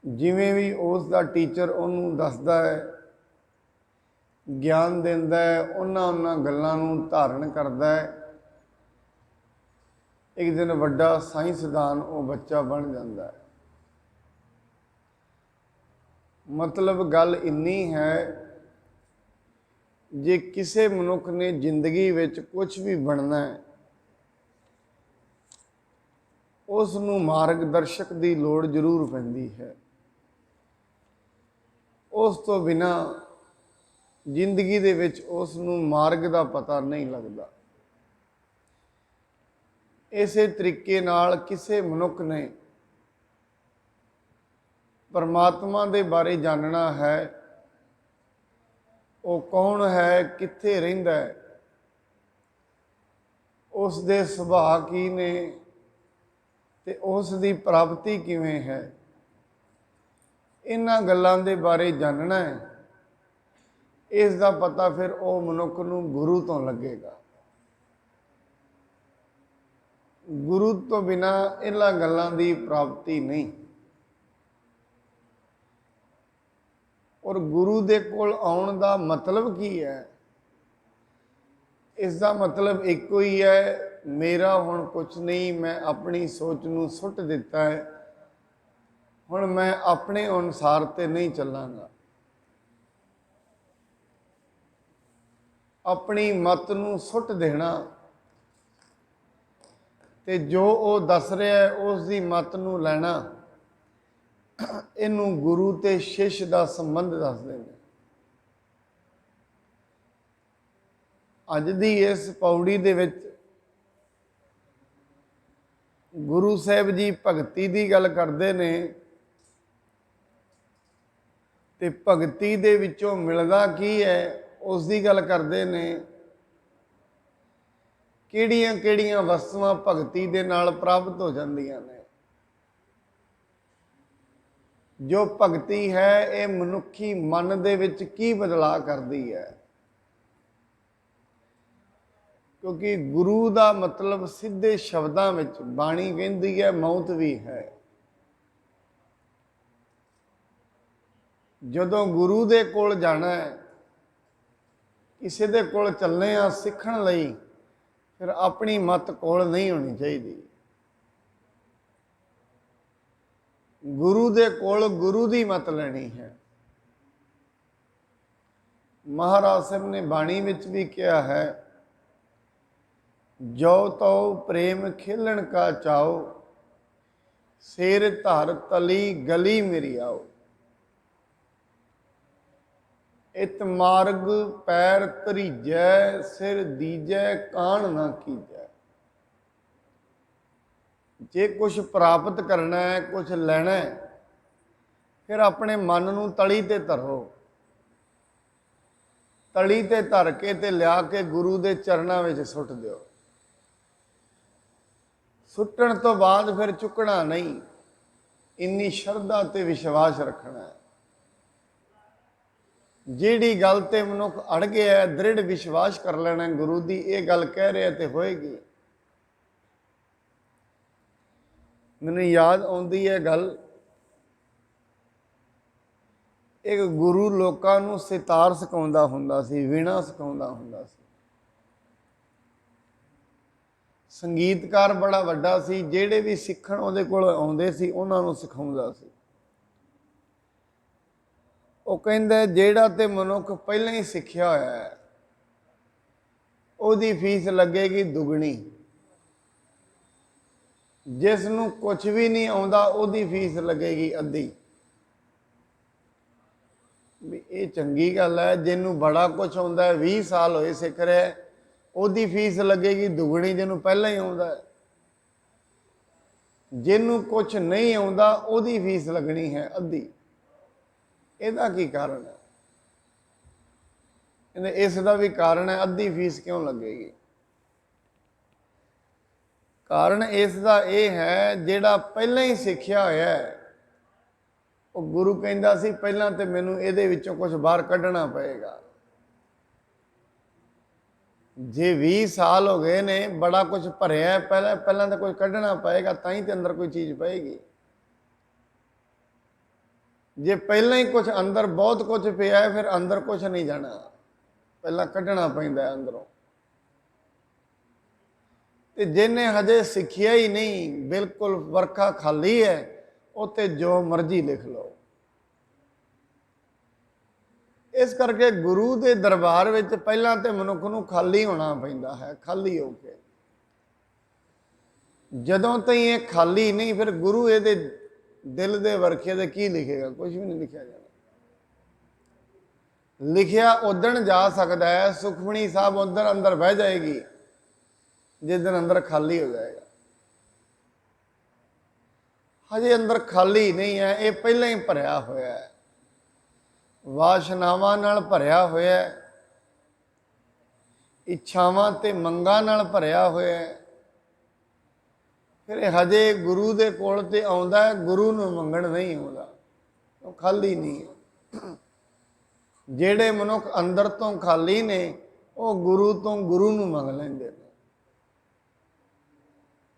ਜਿਵੇਂ ਵੀ ਉਸ ਦਾ ਟੀਚਰ ਉਹਨੂੰ ਦੱਸਦਾ ਹੈ, ਗਿਆਨ ਦਿੰਦਾ ਹੈ, ਉਹਨਾਂ ਗੱਲਾਂ ਨੂੰ ਧਾਰਨ ਕਰਦਾ ਹੈ। ਇੱਕ ਦਿਨ ਵੱਡਾ ਸਾਇੰਸਦਾਨ ਉਹ ਬੱਚਾ ਬਣ ਜਾਂਦਾ ਹੈ। ਮਤਲਬ ਗੱਲ ਇੰਨੀ ਹੈ, ਜੇ ਕਿਸੇ ਮਨੁੱਖ ਨੇ ਜ਼ਿੰਦਗੀ ਵਿੱਚ ਕੁਝ ਵੀ ਬਣਨਾ ਹੈ, ਉਸ ਨੂੰ ਮਾਰਗਦਰਸ਼ਕ ਦੀ ਲੋੜ ਜ਼ਰੂਰ ਪੈਂਦੀ ਹੈ। ਉਸ ਤੋਂ ਬਿਨਾਂ ਜ਼ਿੰਦਗੀ ਦੇ ਵਿੱਚ ਉਸ ਨੂੰ ਮਾਰਗ ਦਾ ਪਤਾ ਨਹੀਂ ਲੱਗਦਾ। ਇਸੇ ਤਰੀਕੇ ਨਾਲ ਕਿਸੇ ਮਨੁੱਖ ਨੇ ਪਰਮਾਤਮਾ ਦੇ ਬਾਰੇ ਜਾਣਨਾ ਹੈ, ਉਹ ਕੌਣ ਹੈ, ਕਿੱਥੇ ਰਹਿੰਦਾ ਹੈ, ਉਸ ਦੇ ਸੁਭਾਅ ਕੀ ਨੇ ਤੇ ਉਸ ਦੀ ਪ੍ਰਾਪਤੀ ਕਿਵੇਂ ਹੈ, ਇਹਨਾਂ ਗੱਲਾਂ ਦੇ ਬਾਰੇ ਜਾਣਨਾ ਹੈ। ਇਸ ਦਾ ਪਤਾ ਫਿਰ ਉਹ ਮਨੁੱਖ ਨੂੰ ਗੁਰੂ ਤੋਂ ਲੱਗੇਗਾ। ਗੁਰੂ ਤੋਂ ਬਿਨਾਂ ਇਹਨਾਂ ਗੱਲਾਂ ਦੀ ਪ੍ਰਾਪਤੀ ਨਹੀਂ। ਔਰ ਗੁਰੂ ਦੇ ਕੋਲ ਆਉਣ ਦਾ ਮਤਲਬ ਕੀ ਹੈ? ਇਸ ਦਾ ਮਤਲਬ ਇੱਕੋ ਹੀ ਹੈ, ਮੇਰਾ ਹੁਣ ਕੁਛ ਨਹੀਂ, ਮੈਂ ਆਪਣੀ ਸੋਚ ਨੂੰ ਸੁੱਟ ਦਿੱਤਾ ਹੈ, ਹੁਣ ਮੈਂ ਆਪਣੇ ਅਨੁਸਾਰ ਤੇ ਨਹੀਂ ਚੱਲਾਂਗਾ। ਆਪਣੀ ਮਤ ਨੂੰ ਸੁੱਟ ਦੇਣਾ ਤੇ ਜੋ ਉਹ ਦੱਸ ਰਿਹਾ ਹੈ ਉਸ ਦੀ ਮਤ ਨੂੰ ਲੈਣਾ, ਇਹਨੂੰ ਗੁਰੂ ਤੇ ਸ਼ਿਸ਼ ਦਾ ਸੰਬੰਧ ਦੱਸਦੇ ਨੇ। ਅੱਜ ਦੀ ਇਸ ਪੌੜੀ ਦੇ ਵਿੱਚ ਗੁਰੂ ਸਾਹਿਬ ਜੀ ਭਗਤੀ ਦੀ ਗੱਲ ਕਰਦੇ ਨੇ, ਤੇ ਭਗਤੀ ਦੇ ਵਿੱਚੋਂ ਮਿਲਦਾ ਕੀ ਹੈ ਉਸ ਦੀ ਗੱਲ ਕਰਦੇ ਨੇ। ਕਿਹੜੀਆਂ ਕਿਹੜੀਆਂ ਵਸਤੂਆਂ ਭਗਤੀ ਦੇ ਨਾਲ ਪ੍ਰਾਪਤ ਹੋ ਜਾਂਦੀਆਂ ਨੇ। ਜੋ ਭਗਤੀ ਹੈ ਇਹ ਮਨੁੱਖੀ ਮਨ ਦੇ ਵਿੱਚ ਕੀ ਬਦਲਾਅ ਕਰਦੀ ਹੈ? ਕਿਉਂਕਿ ਗੁਰੂ ਦਾ ਮਤਲਬ ਸਿੱਧੇ ਸ਼ਬਦਾਂ ਵਿੱਚ ਬਾਣੀ ਕਹਿੰਦੀ ਹੈ, ਮੌਤ ਵੀ ਹੈ। ਜਦੋਂ ਗੁਰੂ ਦੇ ਕੋਲ ਜਾਣਾ ਹੈ, ਕਿਸੇ ਦੇ ਕੋਲ ਚੱਲਣੇ ਆ ਸਿੱਖਣ ਲਈ, ਫਿਰ ਆਪਣੀ ਮਤ ਕੋਲ ਨਹੀਂ ਹੋਣੀ ਚਾਹੀਦੀ। ਗੁਰੂ ਦੇ ਕੋਲ ਗੁਰੂ ਦੀ ਮਤ ਲੈਣੀ ਹੈ। ਮਹਾਰਾਜ ਸਾਹਿਬ ਨੇ ਬਾਣੀ ਵਿੱਚ ਵੀ ਕਿਹਾ ਹੈ, ਜੋ ਤਉ ਪ੍ਰੇਮ ਖੇਲਣ ਕਾ ਚਾਓ, ਸਿਰ ਧਰ ਤਲੀ ਗਲੀ ਮੇਰੀ ਆਓ। ਇਤ ਮਾਰਗ ਪੈਰ ਧਰੀਜੈ, ਸਿਰ ਦੀਜੈ ਕਾਣ ਨਾ ਕੀਜੈ। ਜੇ ਕੁਛ ਪ੍ਰਾਪਤ ਕਰਨਾ ਹੈ, ਕੁਛ ਲੈਣਾ ਹੈ, ਫਿਰ ਆਪਣੇ ਮਨ ਨੂੰ ਤਲੀ ਤੇ ਧਰੋ। ਤਲੀ ਤੇ ਧਰ ਕੇ ਤੇ ਲਿਆ ਕੇ ਗੁਰੂ ਦੇ ਚਰਨਾਂ ਵਿੱਚ ਸੁੱਟ ਦਿਓ। ਸੁੱਟਣ ਤੋਂ ਬਾਅਦ ਫਿਰ ਚੁੱਕਣਾ ਨਹੀਂ, ਇੰਨੀ ਸ਼ਰਧਾ ਤੇ ਵਿਸ਼ਵਾਸ ਰੱਖਣਾ ਹੈ। ਜਿਹੜੀ ਗੱਲ ਤੇ ਮਨੁੱਖ ਅੜ ਗਿਆ, ਦ੍ਰਿੜ ਵਿਸ਼ਵਾਸ ਕਰ ਲੈਣਾ ਗੁਰੂ ਦੀ ਇਹ ਗੱਲ ਕਹਿ ਰਿਹਾ ਤੇ ਹੋਏਗੀ। ਮੈਨੂੰ ਯਾਦ ਆਉਂਦੀ ਹੈ ਗੱਲ, ਇੱਕ ਗੁਰੂ ਲੋਕਾਂ ਨੂੰ ਸਿਤਾਰ ਸਿਖਾਉਂਦਾ ਹੁੰਦਾ ਸੀ, ਵੀਣਾ ਸਿਖਾਉਂਦਾ ਹੁੰਦਾ ਸੀ। ਸੰਗੀਤਕਾਰ ਬੜਾ ਵੱਡਾ ਸੀ, ਜਿਹੜੇ ਵੀ ਸਿੱਖਣ ਉਹਦੇ ਕੋਲ ਆਉਂਦੇ ਸੀ ਉਹਨਾਂ ਨੂੰ ਸਿਖਾਉਂਦਾ ਸੀ। ਉਹ ਕਹਿੰਦਾ ਜਿਹੜਾ ਤੇ ਮਨੁੱਖ ਪਹਿਲਾਂ ਹੀ ਸਿੱਖਿਆ ਹੋਇਆ ਹੈ ਉਹਦੀ ਫੀਸ ਲੱਗੇਗੀ ਦੁੱਗਣੀ। ਜਿਸ ਨੂੰ ਕੁਛ ਵੀ ਨਹੀਂ ਆਉਂਦਾ ਉਹਦੀ ਫੀਸ ਲੱਗੇਗੀ ਅੱਧੀ। ਵੀ ਇਹ ਚੰਗੀ ਗੱਲ ਹੈ, ਜਿਹਨੂੰ ਬੜਾ ਕੁਛ ਆਉਂਦਾ ਹੈ, 20 ਸਾਲ ਹੋਏ ਸਿੱਖ ਰਿਹਾ, ਉਹਦੀ ਫੀਸ ਲੱਗੇਗੀ ਦੁੱਗਣੀ ਜਿਹਨੂੰ ਪਹਿਲਾਂ ਹੀ ਆਉਂਦਾ ਹੈ। ਜਿਹਨੂੰ ਕੁਛ ਨਹੀਂ ਆਉਂਦਾ ਉਹਦੀ ਫੀਸ ਲੱਗਣੀ ਹੈ ਅੱਧੀ। ਇਹਦਾ ਕੀ ਕਾਰਨ ਹੈ? ਕਹਿੰਦੇ ਇਸ ਦਾ ਵੀ ਕਾਰਨ ਹੈ, ਅੱਧੀ ਫੀਸ ਕਿਉਂ ਲੱਗੇਗੀ? ਕਾਰਨ ਇਸ ਦਾ ਇਹ ਹੈ, ਜਿਹੜਾ ਪਹਿਲਾਂ ਹੀ ਸਿੱਖਿਆ ਹੋਇਆ ਹੈ, ਉਹ ਗੁਰੂ ਕਹਿੰਦਾ ਸੀ ਪਹਿਲਾਂ ਤੇ ਮੈਨੂੰ ਇਹਦੇ ਵਿੱਚੋਂ ਕੁਝ ਬਾਹਰ ਕੱਢਣਾ ਪਏਗਾ। ਜੇ 20 ਸਾਲ ਹੋ ਗਏ ਨੇ, ਬੜਾ ਕੁਝ ਭਰਿਆ, ਪਹਿਲਾਂ ਤਾਂ ਕੁਝ ਕੱਢਣਾ ਪਏਗਾ, ਤਾਂ ਹੀ ਤੇ ਅੰਦਰ ਕੋਈ ਚੀਜ਼ ਪਏਗੀ। जे पहला ही कुछ अंदर बहुत कुछ पिया है फिर अंदर कुछ नहीं जाना, पहला कढ़ना पैंदा है अंदरों। ते जिन्हें हजे सिखिया ही नहीं, बिल्कुल वर्खा खाली है, उत्ते जो मर्जी लिख लो। इस करके गुरु के दरबार में पहला तो मनुख नूं खाली होना पैंदा है, खाली होके। जदों तक ये खाली नहीं फिर गुरु ये दिल दे वरखे दे की लिखेगा, कुछ भी नहीं लिखा जाना। लिखिया उदण जा सकता है, सुखमणी साहब उधर अंदर बह जाएगी जिस दिन अंदर खाली हो जाएगा। हजे अंदर खाली नहीं है, ये पहले ही भरिया होया है, वासनावां नाल भरिया होया है, इच्छावां ते मंगां नाल भरिया होया है। फिर हजे गुरु दे कोल ते आउंदा है, गुरु नूं मंगण नहीं आउंदा, वो खाली नहीं है। जेड़े मनुख अंदर तो खाली ने वो गुरु तो गुरु नूं मंग लैंदे ने,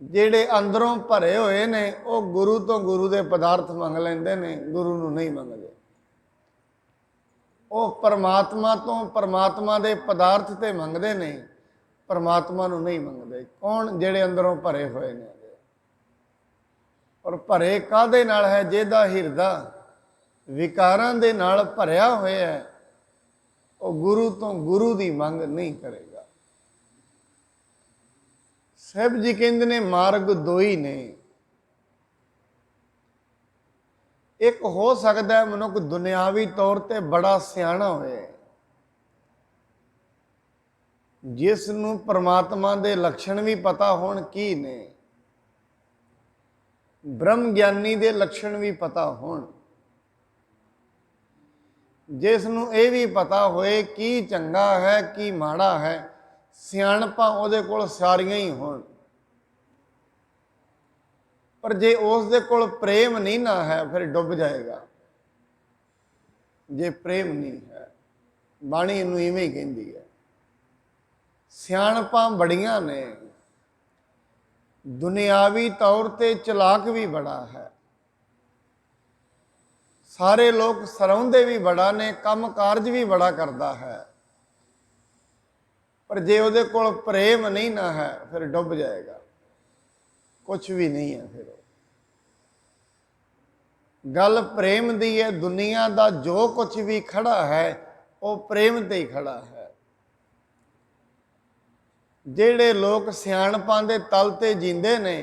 जेड़े अंदरों भरे हुए ने वो गुरु तो गुरु दे पदार्थ मंग लैंदे ने, गुरु नूं नहीं मंगदे। वो परमात्मा तो परमात्मा दे पदार्थ ते मंगदे ने, परमात्मा नूं नहीं मंगदे। कौन? जेड़े अंदरों भरे हुए ने। और भरे काहदे नाल है? जिहदा हिरदा विकारां दे नाल भरिया होया है, वो गुरु तो गुरु दी मंग नहीं करेगा। साहिब जी कहंदे ने मार्ग दो ही ने, एक हो सकता है मनुख दुनियावी तौर ते बड़ा सियाणा होए, जिस नूं परमात्मा दे लक्षण भी पता होण की ने, ब्रह्म ज्ञानी दे लक्षण भी पता होण, जिस नूं ये भी पता होए की चंगा है की माड़ा है, सियाणपां उहदे कोल सारियां ही होण। पर जे उस दे कोल प्रेम नहीं ना है फिर डुब जाएगा। जे प्रेम नहीं है, बाणी इनू इवें ही कहंदी है, सियाणपां बड़ियां ने, दुनियावी तौर ते चलाक भी बड़ा है, सारे लोग सराउंदे भी बड़ा ने, काम कारज भी बड़ा करता है, पर जे उहदे कोल प्रेम नहीं ना है फिर डुब जाएगा, कुछ भी नहीं है। फिर गल प्रेम दी है। दुनिया का जो कुछ भी खड़ा है वो प्रेम ते ही खड़ा है। जेड़े लोग सियाणपां दे तल ते जींदे ने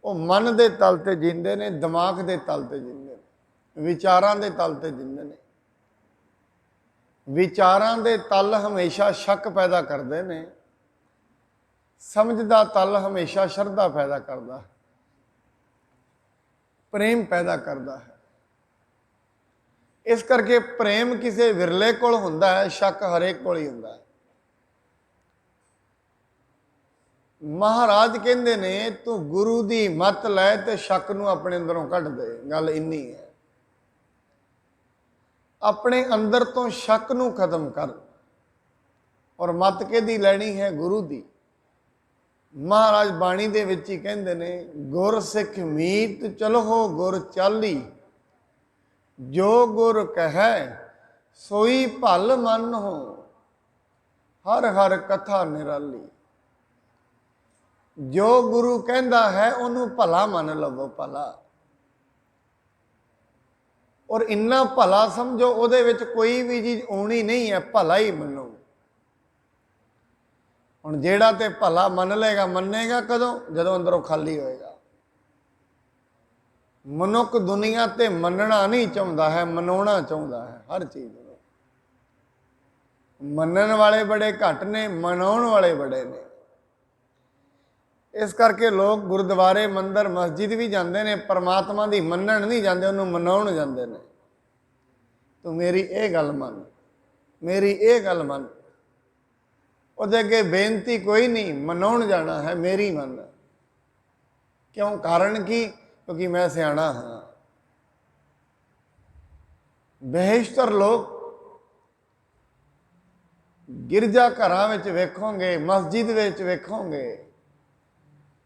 वो मन दे तल ते जींदे ने, दिमाग दे तल ते जींदे ने, विचारां दे तल ते जींदे ने। विचारां दे तल हमेशा शक पैदा करते हैं, समझ दा तल हमेशा श्रद्धा पैदा करता है, प्रेम पैदा करता है। इस करके प्रेम किसी विरले कोल हुंदा है, शक हरेक कोल ही हुंदा है। महाराज कहंदे ने तू गुरु दी मत लै ते शक नूं अपने अंदरों कढ दे। गल इन्नी है, अपने अंदर तो शक नूं खत्म कर। और मत किहदी लैनी है? गुरु दी। महाराज बाणी दे विच ही कहंदे ने, गुर सिख मीत चलो हो गुर चाली, जो गुर कहे सोई भल मन हो, हर हर कथा निराली। जो गुरु कहंदा है उन्हों भला मन लवो, भला। और इन्ना भला समझो उहदे विच कोई भी चीज़ आउणी नहीं है, भला ही मनो। हुण जेड़ा ते भला मन लेगा, मनेगा कदों? जदों अंदरों खाली होएगा। मनुख दुनिया ते मनना नहीं चाहता है, मनाउणा चाहता है हर चीज़। मनन वाले बड़े घट ने, मनाउण वाले बड़े ने। इस करके लोग गुरुद्वारे मंदिर मस्जिद भी जाते हैं, परमात्मा की मनन नहीं जाते, उन्होंने मनाउण जाते हैं। तो मेरी ये गल मन, मेरी ये गल मन। उहदे अगे बेनती कोई नहीं, मनाउण जाना है मेरी मन। क्यों? कारण की? क्योंकि मैं सियाणा हाँ। बेहतर लोग गिरजा घरां विच वेखोगे, मस्जिद विच वेखोगे,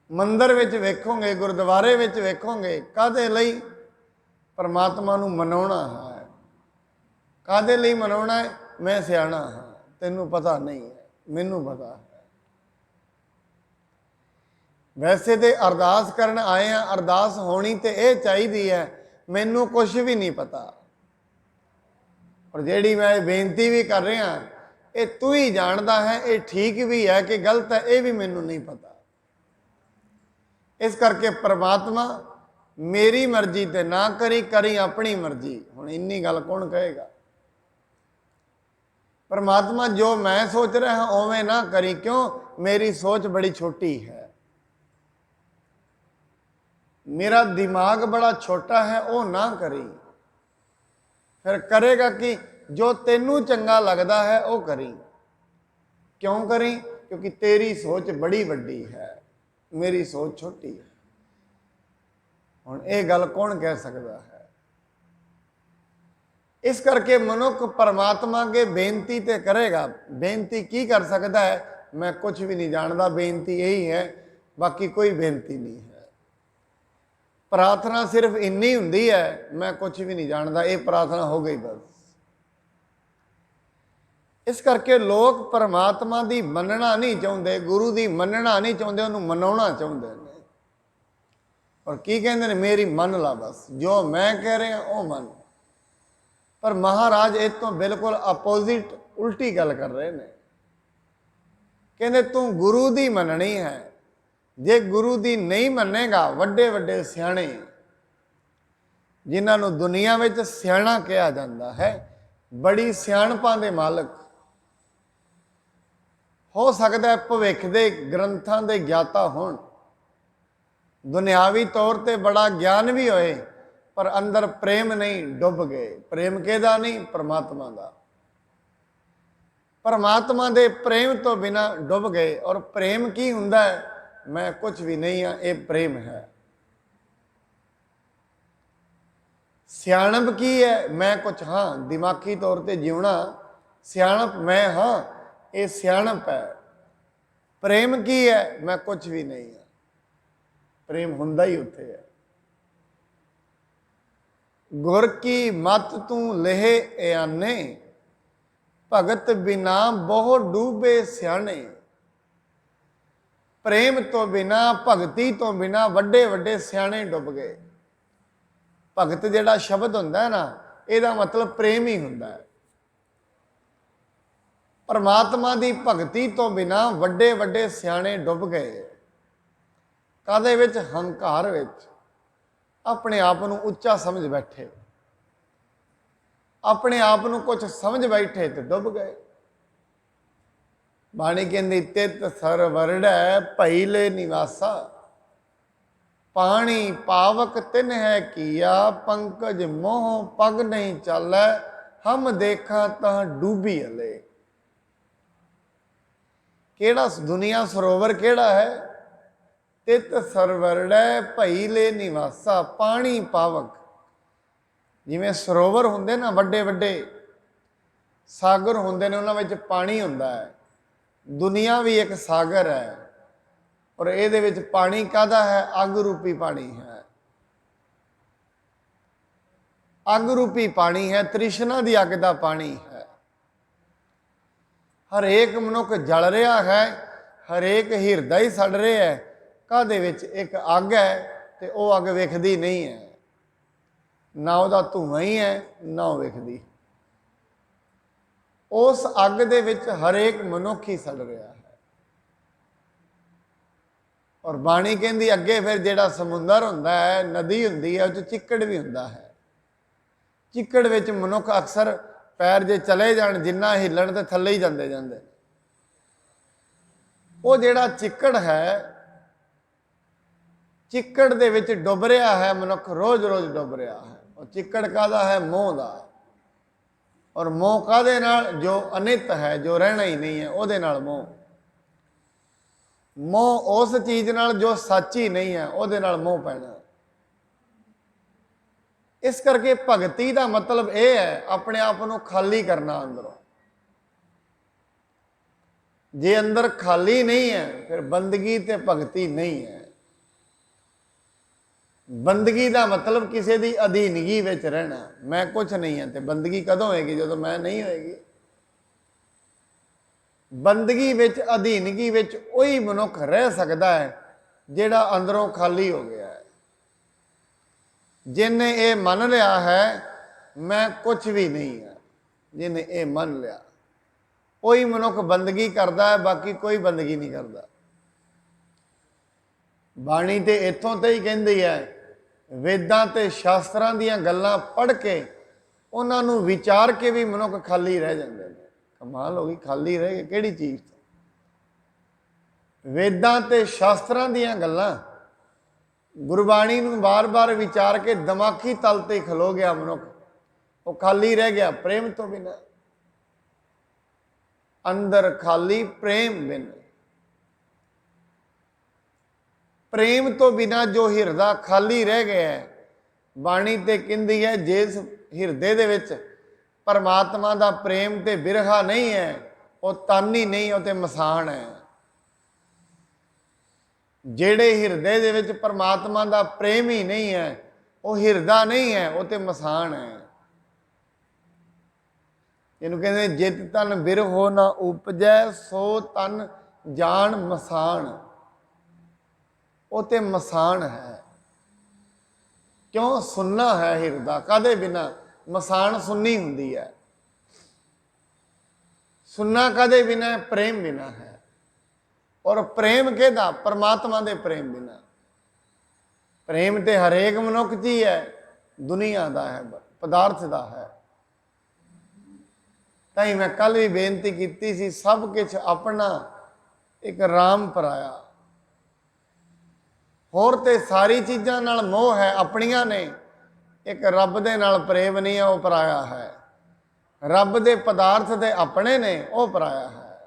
मंदिर विच वेखोगे, गुरुद्वारे विच वेखोगे। काहदे लई? परमात्मा नूं मनाउणा है। काहदे लई मनाउणा है? मैं सियाणा हाँ, तैनूं पता नहीं है, मैनूं पता है। वैसे तो अरदास करन आए हैं, अरदास होनी तो यह चाहिए है मैनू कुछ भी नहीं पता, और जिहड़ी मैं बेनती भी कर रहा ये तू ही जानता है, ये ठीक भी है कि गलत है, ये भी मैनू नहीं पता। इस करके परमात्मा मेरी मर्जी ते ना करी, करी अपनी मर्जी। हुण इन्नी गल कौन कहेगा? परमात्मा जो मैं सोच रहा हाँ उवें ना करी, क्यों? मेरी सोच बड़ी छोटी है, मेरा दिमाग बड़ा छोटा है, वो ना करी। फिर करेगा कि जो तेनू चंगा लगता है वो करी। क्यों करी? क्योंकि तेरी सोच बड़ी वड्डी है, मेरी सोच छोटी है। हुण ये गल कौन कह सकता है? इस करके मनुख परमात्मा के बेनती ते करेगा। बेनती की कर सकता है? मैं कुछ भी नहीं जानता, बेनती यही है, बाकी कोई बेनती नहीं है। प्रार्थना सिर्फ इन्नी हुंदी है, मैं कुछ भी नहीं जानता, ये प्रार्थना हो गई बस। इस करके लोग परमात्मा की मनना नहीं चाहते, गुरु की मनना नहीं चाहते, उन्होंने मनाउणा चाहते हैं। और की कहते हैं? मेरी मन ला बस, जो मैं कह रहा वो मन। पर महाराज इस तो बिल्कुल अपोजिट उल्टी गल कर रहे हैं। कहते तू गुरु की मननी है, जे गुरु की नहीं मनेगा, वड्डे वड्डे सियाणे जिन्होंने दुनिया में सियाणा कहा जाता है, बड़ी सियाणपां दे मालक, हो सकता है भविख के ग्रंथों के ज्ञाता होण, दुनियावी तौर पर बड़ा ज्ञान भी होए, पर अंदर प्रेम नहीं, डुब गए। प्रेम किहदा नहीं? परमात्मा का। परमात्मा के प्रेम तो बिना डुब गए। और प्रेम की हुंदा है? मैं कुछ भी नहीं हाँ, ये प्रेम है। सियाणप की है? मैं कुछ हाँ, दिमागी तौर पर जीवना सियाणप मैं हाँ, ये सियाणप है। प्रेम की है? मैं कुछ भी नहीं हाँ, प्रेम हुंदा ही उत्थे है। गुर की मत तू लेहे याने, भगत बिना बहु डूबे सियाणे। प्रेम तो बिना, भगती तो बिना वड्डे वड्डे सियाणे डुब गए। भगत जिहड़ा शब्द हुंदा है ना, ਇਹਦਾ मतलब प्रेम ही हुंदा है। परमात्मा की भगती तो बिना वड्डे वड्डे सियाणे डुब गए। काहदे विच? हंकार विच। अपने आप को उच्चा समझ बैठे, अपने आप को कुछ समझ बैठे तो डुब गए। बाणी कहती तित सर वरड़ै भई ले निवासा, पानी पावक तिन है किया, पंकज मोह पग नहीं चालै, हम देखा तां डूबी हले। केड़ा दुनिया सरोवर केड़ा है? तित सरवरड़ै भई ले निवासा, पानी पावक। जिमें सरोवर होंगे ना, वड्डे वड्डे सागर होंगे ने, उन्हां विच पानी हुंदा है। दुनिया भी एक सागर है, और इहदे विच पानी काहदा है? अग रूपी पानी है। अग रूपी पानी है, तृष्णा की अग का पानी है। हरेक मनुख जल रहा है, हरेक हिरदा ही सड़ रहा है। काहदे विच? एक अग है, तो वह अग विखदी नहीं है, ना वह धुआं ही है, ना वह विखदी। उस अग दे विच हरेक मनुख ही सड़ रहा है। और बाणी कहती अगे फिर जिहड़ा समुंदर हुंदा है, नदी हुंदी है, उस चिक्कड़ भी हुंदा है। चिक्कड़ विच मनुख अक्सर पैर जे चले जाण, जिन्ना हिलन तो थले ही जाते जाते। वो जिहड़ा चिक्कड़ है, चिक्कड़ दे विच डुब रहा है मनुख, रोज रोज डुब रहा है। और चिक्कड़ काहदा है? मोह दा। और मोह काहदे नाल? जो अनित है, जो रहना ही नहीं है, उहदे नाल मोह। मोह उस चीज़ नाल जो सच ही नहीं है, उहदे नाल मोह पैना। इस करके भगती का मतलब यह है अपने आप को खाली करना अंदरों। जे अंदर खाली नहीं है, फिर बंदगी ते भगती नहीं है। ਬੰਦਗੀ ਦਾ ਮਤਲਬ ਕਿਸੇ ਦੀ ਅਧੀਨਗੀ ਵਿੱਚ ਰਹਿਣਾ। ਮੈਂ ਕੁਝ ਨਹੀਂ ਹਾਂ, ਤੇ ਬੰਦਗੀ ਕਦੋਂ ਹੋਏਗੀ? ਜਦੋਂ ਮੈਂ ਨਹੀਂ ਹੋਏਗੀ। ਬੰਦਗੀ ਵਿੱਚ, ਅਧੀਨਗੀ ਵਿੱਚ ਉਹੀ ਮਨੁੱਖ ਰਹਿ ਸਕਦਾ ਹੈ ਜਿਹੜਾ ਅੰਦਰੋਂ ਖਾਲੀ ਹੋ ਗਿਆ ਹੈ। ਜਿਹਨੇ ਇਹ ਮੰਨ ਲਿਆ ਹੈ ਮੈਂ ਕੁਝ ਵੀ ਨਹੀਂ ਹਾਂ, ਜਿਹਨੇ ਇਹ ਮੰਨ ਲਿਆ ਉਹੀ ਮਨੁੱਖ ਬੰਦਗੀ ਕਰਦਾ ਹੈ, ਬਾਕੀ ਕੋਈ ਬੰਦਗੀ ਨਹੀਂ ਕਰਦਾ। ਬਾਣੀ ਤੇ ਇੱਥੋਂ ਤੇ ਹੀ ਕਹਿੰਦੀ ਹੈ, ਵੇਦਾਂ ਤੇ ਸ਼ਾਸਤਰਾਂ ਦੀਆਂ ਗੱਲਾਂ ਪੜ੍ਹ ਕੇ ਉਹਨਾਂ ਨੂੰ ਵਿਚਾਰ ਕੇ ਵੀ ਮਨੁੱਖ ਖਾਲੀ ਰਹਿ ਜਾਂਦੇ ਨੇ। ਕਮਾਲ ਹੋ ਗਈ, ਖਾਲੀ ਰਹਿ ਗਏ ਕਿਹੜੀ ਚੀਜ਼ ਤੋਂ? ਵੇਦਾਂ ਤੇ ਸ਼ਾਸਤਰਾਂ ਦੀਆਂ ਗੱਲਾਂ, ਗੁਰਬਾਣੀ ਨੂੰ ਬਾਰ-ਬਾਰ ਵਿਚਾਰ ਕੇ ਦਿਮਾਗੀ ਤਲ ਤੇ ਖਲੋ ਗਿਆ ਮਨੁੱਖ, ਉਹ ਖਾਲੀ ਰਹਿ ਗਿਆ ਪ੍ਰੇਮ ਤੋਂ ਬਿਨਾਂ। ਅੰਦਰ ਖਾਲੀ, ਪ੍ਰੇਮ ਬਿਨ। ਪ੍ਰੇਮ ਤੋਂ ਬਿਨਾਂ ਜੋ ਹਿਰਦਾ ਖਾਲੀ ਰਹਿ ਗਿਆ ਹੈ, ਬਾਣੀ ਤੇ ਕਹਿੰਦੀ ਹੈ ਜਿਸ ਹਿਰਦੇ ਦੇ ਵਿੱਚ ਪਰਮਾਤਮਾ ਦਾ ਪ੍ਰੇਮ ਤੇ ਬਿਰਹਾ ਨਹੀਂ ਹੈ, ਉਹ ਤਨ ਹੀ ਨਹੀਂ, ਉਹ ਤੇ ਮਸਾਣ ਹੈ। ਜਿਹੜੇ ਹਿਰਦੇ ਦੇ ਵਿੱਚ ਪਰਮਾਤਮਾ ਦਾ ਪ੍ਰੇਮ ਹੀ ਨਹੀਂ ਹੈ, ਉਹ ਹਿਰਦਾ ਨਹੀਂ ਹੈ, ਉਹ ਤੇ ਮਸਾਣ ਹੈ। ਇਹਨੂੰ ਕਹਿੰਦੇ ਜਿਤ ਤਨ ਬਿਰਹੋ ਨਾ ਉਪਜੈ, ਸੋ ਤਨ ਜਾਣ ਮਸਾਣ। ਉਹ ਤੇ ਮਸਾਣ ਹੈ। ਕਿਉਂ? ਸੁੰਨਾ ਹੈ ਹਿਰਦਾ, ਕਾਹਦੇ ਬਿਨਾ? ਮਸਾਣ ਸੁੰਨੀ ਹੁੰਦੀ ਹੈ। ਸੁੰਨਾ ਕਾਹਦੇ ਬਿਨਾ? ਪ੍ਰੇਮ ਬਿਨਾ ਹੈ। ਔਰ ਪ੍ਰੇਮ ਕਿਹਦਾ? ਪਰਮਾਤਮਾ ਦੇ ਪ੍ਰੇਮ ਬਿਨਾ। ਪ੍ਰੇਮ ਤੇ ਹਰੇਕ ਮਨੁੱਖ 'ਚ ਹੀ ਹੈ, ਦੁਨੀਆ ਦਾ ਹੈ, ਪਦਾਰਥ ਦਾ ਹੈ। ਤਾਂ ਹੀ ਮੈਂ ਕੱਲ ਵੀ ਬੇਨਤੀ ਕੀਤੀ ਸੀ, ਸਭ ਕੁਛ ਆਪਣਾ, ਇੱਕ ਰਾਮ ਪਰਾਇਆ। ਹੋਰ ਤੇ ਸਾਰੀ ਚੀਜ਼ਾਂ ਨਾਲ ਮੋਹ ਹੈ, ਆਪਣੀਆਂ ਨੇ। ਇੱਕ ਰੱਬ ਦੇ ਨਾਲ ਪ੍ਰੇਮ ਨਹੀਂ ਹੈ, ਉਹ ਪਰਾਇਆ ਹੈ। ਰੱਬ ਦੇ ਪਦਾਰਥ ਦੇ ਆਪਣੇ ਨੇ, ਉਹ ਪਰਾਇਆ ਹੈ।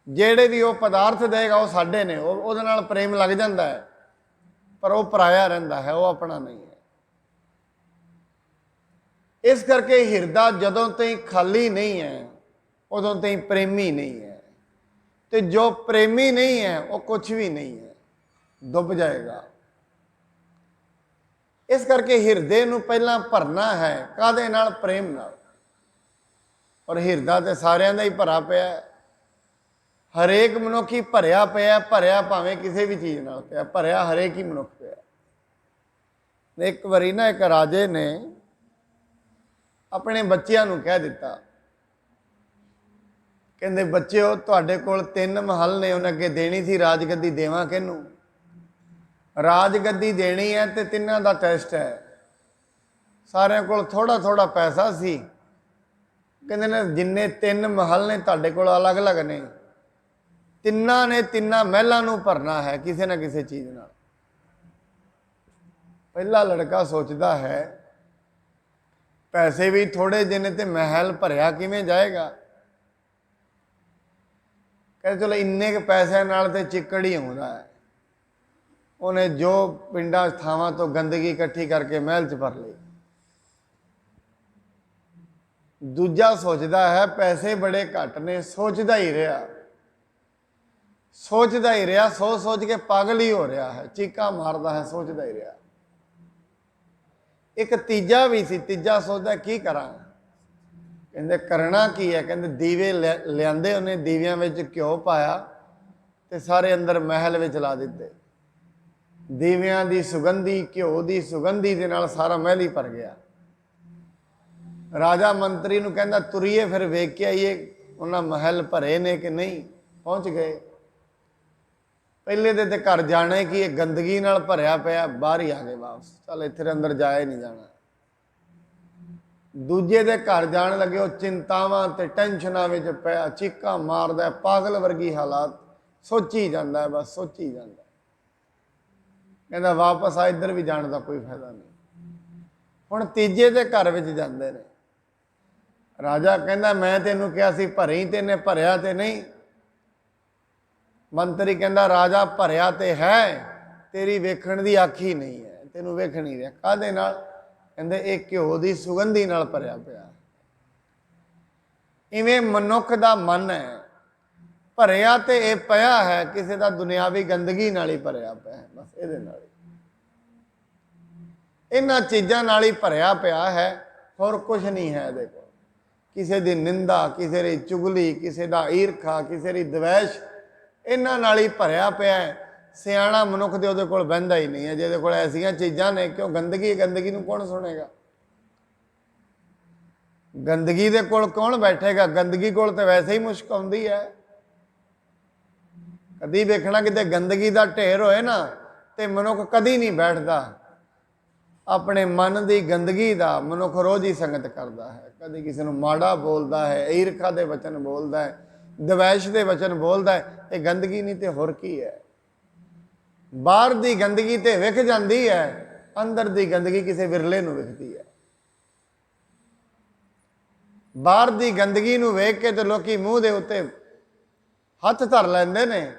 ਜਿਹੜੇ ਵੀ ਉਹ ਪਦਾਰਥ ਦੇਗਾ ਉਹ ਸਾਡੇ ਨੇ, ਉਹਦੇ ਨਾਲ ਪ੍ਰੇਮ ਲੱਗ ਜਾਂਦਾ ਹੈ, ਪਰ ਉਹ ਪਰਾਇਆ ਰਹਿੰਦਾ ਹੈ, ਉਹ ਆਪਣਾ ਨਹੀਂ ਹੈ। ਇਸ ਕਰਕੇ ਹਿਰਦਾ ਜਦੋਂ ਤਾਈਂ ਖਾਲੀ ਨਹੀਂ ਹੈ, ਉਦੋਂ ਤਾਈਂ ਪ੍ਰੇਮੀ ਨਹੀਂ ਹੈ। ਤੇ ਜੋ ਪ੍ਰੇਮੀ ਨਹੀਂ ਹੈ ਉਹ ਕੁਝ ਵੀ ਨਹੀਂ ਹੈ, ਡੁੱਬ ਜਾਏਗਾ। ਇਸ ਕਰਕੇ ਹਿਰਦੇ ਨੂੰ ਪਹਿਲਾਂ ਭਰਨਾ ਹੈ, ਕਾਹਦੇ ਨਾਲ? ਪ੍ਰੇਮ ਨਾਲ। ਔਰ ਹਿਰਦਾ ਤੇ ਸਾਰਿਆਂ ਦਾ ਹੀ ਭਰਾ ਪਿਆ, ਹਰੇਕ ਮਨੁੱਖ ਹੀ ਭਰਿਆ ਪਿਆ। ਭਰਿਆ ਭਾਵੇਂ ਕਿਸੇ ਵੀ ਚੀਜ਼ ਨਾਲ ਪਿਆ, ਭਰਿਆ ਹਰੇਕ ਹੀ ਮਨੁੱਖ ਪਿਆ। ਇੱਕ ਵਾਰੀ ਨਾ ਇੱਕ ਰਾਜੇ ਨੇ ਆਪਣੇ ਬੱਚਿਆਂ ਨੂੰ ਕਹਿ ਦਿੱਤਾ, ਕਹਿੰਦੇ ਬੱਚਿਓ ਤੁਹਾਡੇ ਕੋਲ 3 ਮਹੱਲ ਨੇ, ਉਹਨੇ ਅੱਗੇ ਦੇਣੀ ਸੀ ਰਾਜਗੱਦੀ, ਦੇਵਾਂ ਕਿਹਨੂੰ? ਰਾਜਗੱਦੀ ਦੇਣੀ ਹੈ ਤੇ 3 ਦਾ ਟੈਸਟ ਹੈ। ਸਾਰਿਆਂ ਕੋਲ ਥੋੜਾ ਥੋੜਾ ਪੈਸਾ ਸੀ। ਕਹਿੰਦੇ ਨੇ ਜਿੰਨੇ 3 ਮਹੱਲ ਨੇ ਤੁਹਾਡੇ ਕੋਲ ਅਲੱਗ-ਅਲੱਗ ਨੇ, ਤਿੰਨਾਂ ਨੇ 3 ਮਹਿਲਾਂ ਨੂੰ ਭਰਨਾ ਹੈ ਕਿਸੇ ਨਾ ਕਿਸੇ ਚੀਜ਼ ਨਾਲ। ਪਹਿਲਾ ਲੜਕਾ ਸੋਚਦਾ ਹੈ ਪੈਸੇ ਵੀ ਥੋੜੇ ਜਿਹੇ ਨੇ ਤੇ ਮਹਿਲ ਭਰਿਆ ਕਿਵੇਂ ਜਾਏਗਾ? ਕਹਿੰਦੇ ਚਲੋ ਇੰਨੇ ਕੁ ਪੈਸਿਆਂ ਨਾਲ ਤੇ ਚਿੱਕੜ ਹੀ ਆਉਂਦਾ ਹੈ। ਉਹਨੇ ਜੋ ਪਿੰਡਾਂ ਥਾਵਾਂ ਤੋਂ ਗੰਦਗੀ ਇਕੱਠੀ ਕਰਕੇ ਮਹਿਲ 'ਚ ਭਰ ਲਈ। ਦੂਜਾ ਸੋਚਦਾ ਹੈ ਪੈਸੇ ਬੜੇ ਘੱਟ ਨੇ, ਸੋਚਦਾ ਹੀ ਰਿਹਾ, ਸੋਚਦਾ ਹੀ ਰਿਹਾ, ਸੋਚ ਸੋਚ ਕੇ ਪਾਗਲ ਹੀ ਹੋ ਰਿਹਾ ਹੈ, ਚੀਕਾਂ ਮਾਰਦਾ ਹੈ, ਸੋਚਦਾ ਹੀ ਰਿਹਾ। ਇੱਕ ਤੀਜਾ ਵੀ ਸੀ, ਤੀਜਾ ਸੋਚਦਾ ਕੀ ਕਰਾਂ? ਕਹਿੰਦੇ ਕਰਨਾ ਕੀ ਹੈ? ਕਹਿੰਦੇ ਦੀਵੇ ਲਿਆਂਦੇ, ਉਹਨੇ ਦੀਵਿਆਂ ਵਿੱਚ ਘਿਓ ਪਾਇਆ ਤੇ ਸਾਰੇ ਅੰਦਰ ਮਹਿਲ ਵਿੱਚ ਲਾ ਦਿੱਤੇ। ਦੀਵਿਆਂ ਦੀ ਸੁਗੰਧੀ, ਘਿਓ ਦੀ ਸੁਗੰਧੀ ਦੇ ਨਾਲ ਸਾਰਾ ਮਹਿਲ ਹੀ ਭਰ ਗਿਆ। ਰਾਜਾ ਮੰਤਰੀ ਨੂੰ ਕਹਿੰਦਾ ਤੁਰੀਏ ਫਿਰ ਵੇਖ ਕੇ ਆਈਏ ਉਹਨਾਂ ਮਹਿਲ ਭਰੇ ਨੇ ਕਿ ਨਹੀਂ। ਪਹੁੰਚ ਗਏ। ਪਹਿਲੇ ਦੇ ਤੇ ਘਰ ਜਾਣੇ ਕਿ ਇਹ ਗੰਦਗੀ ਨਾਲ ਭਰਿਆ ਪਿਆ, ਬਾਹਰ ਹੀ ਆ ਗਏ ਵਾਪਸ, ਚੱਲ ਇੱਥੇ ਅੰਦਰ ਜਾਇਆ ਨਹੀਂ ਜਾਣਾ। ਦੂਜੇ ਦੇ ਘਰ ਜਾਣ ਲੱਗੇ, ਉਹ ਚਿੰਤਾਵਾਂ ਤੇ ਟੈਨਸ਼ਨਾਂ ਵਿੱਚ ਪਿਆ, ਚੀਕਾਂ ਮਾਰਦਾ, ਪਾਗਲ ਵਰਗੀ ਹਾਲਾਤ, ਸੋਚੀ ਜਾਂਦਾ, ਬਸ ਸੋਚੀ ਜਾਂਦਾ। ਕਹਿੰਦਾ ਵਾਪਸ ਆ, ਇੱਧਰ ਵੀ ਜਾਣ ਦਾ ਕੋਈ ਫਾਇਦਾ ਨਹੀਂ। ਹੁਣ ਤੀਜੇ ਦੇ ਘਰ ਵਿੱਚ ਜਾਂਦੇ ਨੇ। ਰਾਜਾ ਕਹਿੰਦਾ ਮੈਂ ਤੈਨੂੰ ਕਿਹਾ ਸੀ ਭਰੀ, ਤੇ ਇਹਨੇ ਭਰਿਆ ਤੇ ਨਹੀਂ। ਮੰਤਰੀ ਕਹਿੰਦਾ ਰਾਜਾ ਭਰਿਆ ਤੇ ਹੈ, ਤੇਰੀ ਵੇਖਣ ਦੀ ਅੱਖ ਹੀ ਨਹੀਂ ਹੈ, ਤੈਨੂੰ ਵੇਖ ਨਹੀਂ ਰਿਹਾ। ਕਾਹਦੇ ਨਾਲ? ਕਹਿੰਦੇ ਇਹ ਘਿਓ ਦੀ ਸੁਗੰਧੀ ਨਾਲ ਭਰਿਆ ਪਿਆ। ਇਵੇਂ ਮਨੁੱਖ ਦਾ ਮਨ ਹੈ, ਭਰਿਆ ਤੇ ਇਹ ਪਿਆ ਹੈ ਕਿਸੇ ਦਾ ਦੁਨਿਆਵੀ ਗੰਦਗੀ ਨਾਲ ਹੀ ਭਰਿਆ ਪਿਆ ਹੈ, ਬਸ ਇਹਦੇ ਨਾਲ ਹੀ। ਇਹਨਾਂ ਚੀਜ਼ਾਂ ਨਾਲ ਹੀ ਭਰਿਆ ਪਿਆ ਹੈ, ਹੋਰ ਕੁਝ ਨਹੀਂ ਹੈ ਇਹਦੇ ਕੋਲ। ਕਿਸੇ ਦੀ ਨਿੰਦਾ, ਕਿਸੇ ਦੀ ਚੁਗਲੀ, ਕਿਸੇ ਦਾ ਈਰਖਾ, ਕਿਸੇ ਦੀ ਦਵੈਸ਼, ਇਹਨਾਂ ਨਾਲ ਹੀ ਭਰਿਆ ਪਿਆ ਹੈ। ਸਿਆਣਾ ਮਨੁੱਖ ਦੇ ਉਹਦੇ ਕੋਲ ਬਹਿੰਦਾ ਹੀ ਨਹੀਂ ਹੈ ਜਿਹਦੇ ਕੋਲ ਐਸੀਆਂ ਚੀਜ਼ਾਂ ਨੇ। ਕਿਉਂ? ਗੰਦਗੀ ਨੂੰ ਕੌਣ ਸੁਣੇਗਾ? ਗੰਦਗੀ ਦੇ ਕੋਲ ਕੌਣ ਬੈਠੇਗਾ? ਗੰਦਗੀ ਕੋਲ ਤਾਂ ਵੈਸੇ ਹੀ ਮੁਸ਼ਕ ਆਉਂਦੀ ਹੈ। ਕਦੀ ਵੇਖਣਾ ਕਿਤੇ ਗੰਦਗੀ ਦਾ ਢੇਰ ਹੋਏ ਨਾ ਤੇ ਮਨੁੱਖ ਕਦੀ ਨਹੀਂ ਬੈਠਦਾ। ਆਪਣੇ ਮਨ ਦੀ ਗੰਦਗੀ ਦਾ ਮਨੁੱਖ ਰੋਜ਼ ਹੀ ਸੰਗਤ ਕਰਦਾ ਹੈ। ਕਦੀ ਕਿਸੇ ਨੂੰ ਮਾੜਾ ਬੋਲਦਾ ਹੈ, ਈਰਖਾ ਦੇ ਵਚਨ ਬੋਲਦਾ ਹੈ, ਦਵੈਸ਼ ਦੇ ਵਚਨ ਬੋਲਦਾ ਹੈ। ਇਹ ਗੰਦਗੀ ਨਹੀਂ ਤੇ ਹੋਰ ਕੀ ਹੈ? ਬਾਹਰ ਦੀ ਗੰਦਗੀ ਤੇ ਵਿਖ ਜਾਂਦੀ ਹੈ, ਅੰਦਰ ਦੀ ਗੰਦਗੀ ਕਿਸੇ ਵਿਰਲੇ ਨੂੰ ਵਿਖਦੀ ਹੈ। ਬਾਹਰ ਦੀ ਗੰਦਗੀ ਨੂੰ ਵੇਖ ਕੇ ਤੇ ਲੋਕੀ ਮੂੰਹ ਦੇ ਉੱਤੇ ਹੱਥ ਧਰ ਲੈਂਦੇ ਨੇ,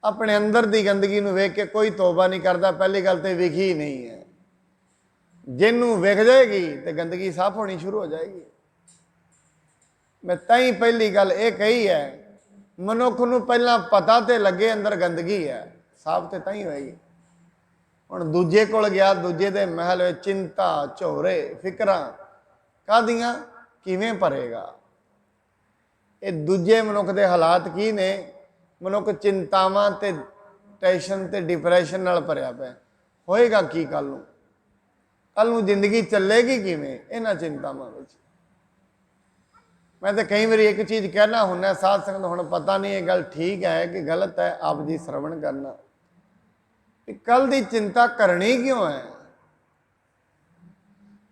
ਆਪਣੇ ਅੰਦਰ ਦੀ ਗੰਦਗੀ ਨੂੰ ਵੇਖ ਕੇ ਕੋਈ ਤੋਬਾ ਨਹੀਂ ਕਰਦਾ। ਪਹਿਲੀ ਗੱਲ ਤੇ ਵਿਖੀ ਨਹੀਂ ਹੈ। ਜਿਹਨੂੰ ਵਿਖ ਜਾਏਗੀ ਤੇ ਗੰਦਗੀ ਸਾਫ਼ ਹੋਣੀ ਸ਼ੁਰੂ ਹੋ ਜਾਏਗੀ। ਮੈਂ ਤਾਂ ਹੀ ਪਹਿਲੀ ਗੱਲ ਇਹ ਕਹੀ ਹੈ, ਮਨੁੱਖ ਨੂੰ ਪਹਿਲਾਂ ਪਤਾ ਤੇ ਲੱਗੇ ਅੰਦਰ ਗੰਦਗੀ ਹੈ, ਸਾਫ਼ ਤੇ ਤਾਂ ਹੀ ਹੋਏਗੀ। ਹੁਣ ਦੂਜੇ ਕੋਲ ਗਿਆ, ਦੂਜੇ ਦੇ ਮਹਿਲ ਵਿੱਚ ਚਿੰਤਾ, ਝੋਰੇ, ਫਿਕਰਾਂ ਕਾਹਦੀਆਂ? ਕਿਵੇਂ ਭਰੇਗਾ? ਇਹ ਦੂਜੇ ਮਨੁੱਖ ਦੇ ਹਾਲਾਤ ਕੀ ਨੇ? ਮਨੁੱਖ ਚਿੰਤਾਵਾਂ ਤੇ ਟੈਨਸ਼ਨ ਤੇ ਡਿਪਰੈਸ਼ਨ ਨਾਲ ਭਰਿਆ ਪਿਆ। ਹੋਏਗਾ ਕੀ ਕੱਲ ਨੂੰ? ਕੱਲ ਨੂੰ ਜ਼ਿੰਦਗੀ ਚੱਲੇਗੀ ਕਿਵੇਂ ਇਹਨਾਂ ਚਿੰਤਾਵਾਂ ਵਿੱਚ? ਮੈਂ ਤਾਂ ਕਈ ਵਾਰੀ ਇੱਕ ਚੀਜ਼ ਕਹਿਣਾ ਹੁੰਦਾ ਸਾਧ ਸੰਗਤ, ਹੁਣ ਪਤਾ ਨਹੀਂ ਇਹ ਗੱਲ ਠੀਕ ਹੈ ਕਿ ਗਲਤ ਹੈ, ਆਪ ਜੀ ਸਰਵਣ ਕਰਨਾ। ਕਿ ਕੱਲ ਦੀ ਚਿੰਤਾ ਕਰਨੀ ਕਿਉਂ ਹੈ?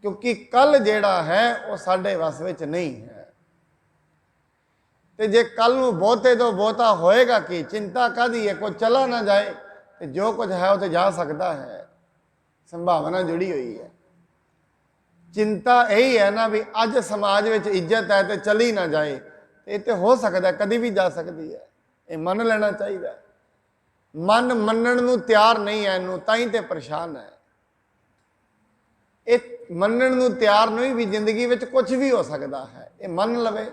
ਕਿਉਂਕਿ ਕੱਲ ਜਿਹੜਾ ਹੈ ਉਹ ਸਾਡੇ ਵੱਸ ਵਿੱਚ ਨਹੀਂ ਹੈ। ਤੇ ਜੇ ਕੱਲ ਨੂੰ ਬਹੁਤੇ ਤੋਂ ਬਹੁਤਾ ਹੋਏਗਾ ਕਿ ਚਿੰਤਾ ਕਾਹਦੀ ਹੈ? ਕੋਈ ਚਲਾ ਨਾ ਜਾਏ ਤੇ ਜੋ ਕੁਝ ਹੈ ਉਹ ਤੇ ਜਾ ਸਕਦਾ ਹੈ, ਸੰਭਾਵਨਾ ਜੁੜੀ ਹੋਈ ਹੈ। ਚਿੰਤਾ ਇਹੀ ਹੈ ਨਾ ਵੀ ਅੱਜ ਸਮਾਜ ਵਿੱਚ ਇੱਜ਼ਤ ਹੈ ਤੇ ਚਲੀ ਨਾ ਜਾਏ, ਤੇ ਇਹ ਤੇ ਹੋ ਸਕਦਾ ਕਦੀ ਵੀ ਜਾ ਸਕਦੀ ਹੈ। ਇਹ ਮੰਨ ਲੈਣਾ ਚਾਹੀਦਾ। ਮਨ ਮੰਨਣ ਨੂੰ ਤਿਆਰ ਨਹੀਂ ਹੈ, ਇਹਨੂੰ ਤਾਂ ਹੀ ਤੇ ਪਰੇਸ਼ਾਨ ਹੈ। ਇਹ ਮੰਨਣ ਨੂੰ ਤਿਆਰ ਨਹੀਂ ਵੀ ਜ਼ਿੰਦਗੀ ਵਿੱਚ ਕੁਝ ਵੀ ਹੋ ਸਕਦਾ ਹੈ, ਇਹ ਮੰਨ ਲਵੇ।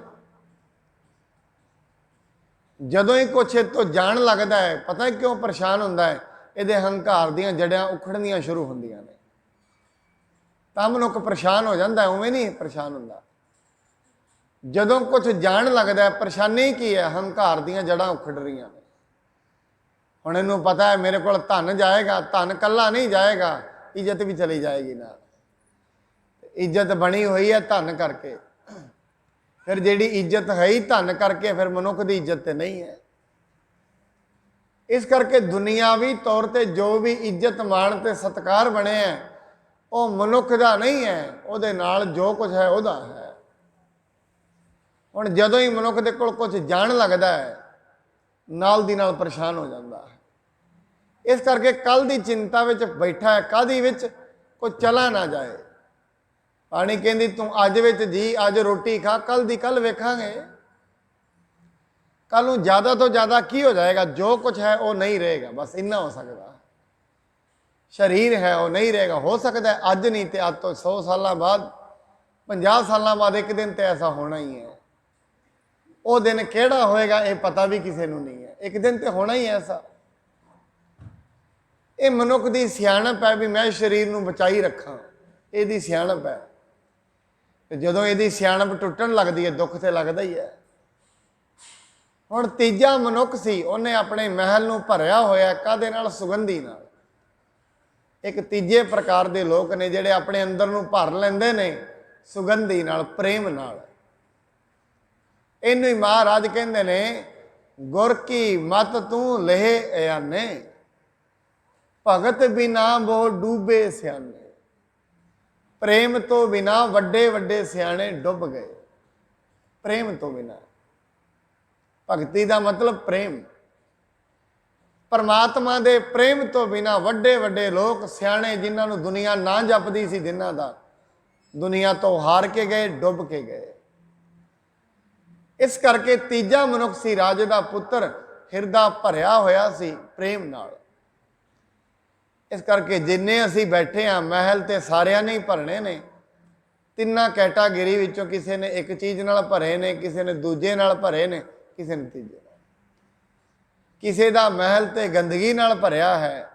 ਜਦੋਂ ਹੀ ਕੁਛ ਇਹ ਤੋਂ ਜਾਣ ਲੱਗਦਾ ਹੈ, ਪਤਾ ਕਿਉਂ ਪਰੇਸ਼ਾਨ ਹੁੰਦਾ ਹੈ? ਇਹਦੇ ਹੰਕਾਰ ਦੀਆਂ ਜੜ੍ਹਾਂ ਉਖੜਨੀਆਂ ਸ਼ੁਰੂ ਹੁੰਦੀਆਂ ਨੇ, ਤਾਂ ਮਨੁੱਖ ਪਰੇਸ਼ਾਨ ਹੋ ਜਾਂਦਾ। ਉਵੇਂ ਨਹੀਂ ਪਰੇਸ਼ਾਨ ਹੁੰਦਾ। ਜਦੋਂ ਕੁਝ ਜਾਣ ਲੱਗਦਾ, ਪਰੇਸ਼ਾਨੀ ਕੀ ਹੈ? ਹੰਕਾਰ ਦੀਆਂ ਜੜ੍ਹਾਂ ਉਖੜ ਰਹੀਆਂ ਨੇ। ਹੁਣ ਇਹਨੂੰ ਪਤਾ ਹੈ ਮੇਰੇ ਕੋਲ ਧਨ ਜਾਏਗਾ, ਧਨ ਕੱਲਾ ਨਹੀਂ ਜਾਏਗਾ, ਇੱਜ਼ਤ ਵੀ ਚਲੀ ਜਾਏਗੀ ਨਾਲ। ਇੱਜ਼ਤ ਬਣੀ ਹੋਈ ਹੈ ਧਨ ਕਰਕੇ, ਫਿਰ ਜਿਹੜੀ ਇੱਜ਼ਤ ਹੈ ਹੀ ਧਨ ਕਰਕੇ, ਫਿਰ ਮਨੁੱਖ ਦੀ ਇੱਜ਼ਤ ਤੇ ਨਹੀਂ ਹੈ। ਇਸ ਕਰਕੇ ਦੁਨਿਆਵੀ ਤੌਰ ਤੇ ਜੋ ਵੀ ਇੱਜ਼ਤ ਮਾਣ ਤੇ ਸਤਿਕਾਰ ਬਣਿਆ ਉਹ ਮਨੁੱਖ ਦਾ ਨਹੀਂ ਹੈ, ਉਹਦੇ ਨਾਲ ਜੋ ਕੁਝ ਹੈ ਉਹਦਾ ਹੈ। ਹੁਣ ਜਦੋਂ ਹੀ ਮਨੁੱਖ ਦੇ ਕੋਲ ਕੁਝ ਜਾਣ ਲੱਗਦਾ ਹੈ, ਨਾਲ ਦੀ ਨਾਲ ਪਰੇਸ਼ਾਨ ਹੋ ਜਾਂਦਾ ਹੈ। ਇਸ ਕਰਕੇ ਕੱਲ ਦੀ ਚਿੰਤਾ ਵਿੱਚ ਬੈਠਾ ਹੈ। ਕਾਹਦੀ ਵਿੱਚ? ਕੋਈ ਚਲਾ ਨਾ ਜਾਏ। ਪਾਣੀ ਕਹਿੰਦੀ ਤੂੰ ਅੱਜ ਵਿੱਚ ਜੀ, ਅੱਜ ਰੋਟੀ ਖਾ, ਕੱਲ ਦੀ ਕੱਲ ਵੇਖਾਂਗੇ। ਕੱਲ ਨੂੰ ਜ਼ਿਆਦਾ ਤੋਂ ਜ਼ਿਆਦਾ ਕੀ ਹੋ ਜਾਏਗਾ? ਜੋ ਕੁਝ ਹੈ ਉਹ ਨਹੀਂ ਰਹੇਗਾ, ਬਸ ਇੰਨਾ ਹੋ ਸਕਦਾ। ਸਰੀਰ ਹੈ ਉਹ ਨਹੀਂ ਰਹੇਗਾ। ਹੋ ਸਕਦਾ ਅੱਜ ਨਹੀਂ ਤੇ ਅੱਜ ਤੋਂ 100 ਸਾਲਾਂ ਬਾਅਦ, 50 ਸਾਲਾਂ ਬਾਅਦ ਇੱਕ ਦਿਨ ਤੇ ਐਸਾ ਹੋਣਾ ਹੀ ਹੈ। ਉਹ ਦਿਨ ਕਿਹੜਾ ਹੋਏਗਾ ਇਹ ਪਤਾ ਵੀ ਕਿਸੇ ਨੂੰ ਨਹੀਂ ਹੈ। ਇੱਕ ਦਿਨ ਤੇ ਹੋਣਾ ਹੀ ਐਸਾ। ਇਹ ਮਨੁੱਖ ਦੀ ਸਿਆਣਪ ਹੈ ਵੀ ਮੈਂ ਸਰੀਰ ਨੂੰ ਬਚਾਈ ਰੱਖਾਂ, ਇਹਦੀ ਸਿਆਣਪ ਹੈ। ਤੇ ਜਦੋਂ ਇਹਦੀ ਸਿਆਣਪ ਟੁੱਟਣ ਲੱਗਦੀ ਹੈ, ਦੁੱਖ ਤੇ ਲੱਗਦਾ ਹੀ ਹੈ। ਹੁਣ ਤੀਜਾ ਮਨੁੱਖ ਸੀ, ਉਹਨੇ ਆਪਣੇ ਮਹਿਲ ਨੂੰ ਭਰਿਆ ਹੋਇਆ ਕਾਹਦੇ ਨਾਲ? ਸੁਗੰਧੀ ਨਾਲ। ਇੱਕ ਤੀਜੇ ਪ੍ਰਕਾਰ ਦੇ ਲੋਕ ਨੇ ਜਿਹੜੇ ਆਪਣੇ ਅੰਦਰ ਨੂੰ ਭਰ ਲੈਂਦੇ ਨੇ ਸੁਗੰਧੀ ਨਾਲ, ਪ੍ਰੇਮ ਨਾਲ। ਇਹਨੂੰ ਹੀ ਮਹਾਰਾਜ ਕਹਿੰਦੇ ਨੇ, ਗੁਰ ਕੀ ਮਤ ਤੂੰ ਲਹੇ ਆਨੇ, ਭਗਤ ਬਿਨਾ ਬੋ ਡੂਬੇ ਸਿਆਣੇ। ਪ੍ਰੇਮ ਤੋਂ ਬਿਨਾ ਵੱਡੇ ਵੱਡੇ ਸਿਆਣੇ ਡੁੱਬ ਗਏ। ਪ੍ਰੇਮ ਤੋਂ ਬਿਨਾ। ਭਗਤੀ ਦਾ ਮਤਲਬ ਪ੍ਰੇਮ। ਪਰਮਾਤਮਾ ਦੇ ਪ੍ਰੇਮ ਤੋਂ ਬਿਨਾ ਵੱਡੇ ਵੱਡੇ ਲੋਕ ਸਿਆਣੇ, ਜਿਨ੍ਹਾਂ ਨੂੰ ਦੁਨੀਆ ਨਾ ਜਪਦੀ ਸੀ ਦਿਨਾਂ ਦਾ, ਦੁਨੀਆ ਤੋਂ ਹਾਰ ਕੇ ਗਏ, ਡੁੱਬ ਕੇ ਗਏ। ਇਸ ਕਰਕੇ ਤੀਜਾ ਮਨੁੱਖ ਸੀ ਰਾਜੇ ਦਾ ਪੁੱਤਰ, ਹਿਰਦਾ ਭਰਿਆ ਹੋਇਆ ਸੀ ਪ੍ਰੇਮ ਨਾਲ। ਇਸ ਕਰਕੇ ਜਿੰਨੇ ਅਸੀਂ ਬੈਠੇ ਹਾਂ ਮਹਿਲ ਤੇ ਸਾਰਿਆਂ ਨੇ ਹੀ ਭਰਨੇ ਨੇ। ਤਿੰਨਾਂ ਕੈਟਾਗਰੀ ਵਿੱਚੋਂ ਕਿਸੇ ਨੇ ਇੱਕ ਚੀਜ਼ ਨਾਲ ਭਰੇ ਨੇ, ਕਿਸੇ ਨੇ ਦੂਜੇ ਨਾਲ ਭਰੇ ਨੇ, ਕਿਸੇ ਨੇ ਤੀਜੇ ਨਾਲ। ਕਿਸੇ ਦਾ ਮਹਿਲ ਤੇ ਗੰਦਗੀ ਨਾਲ ਭਰਿਆ ਹੈ,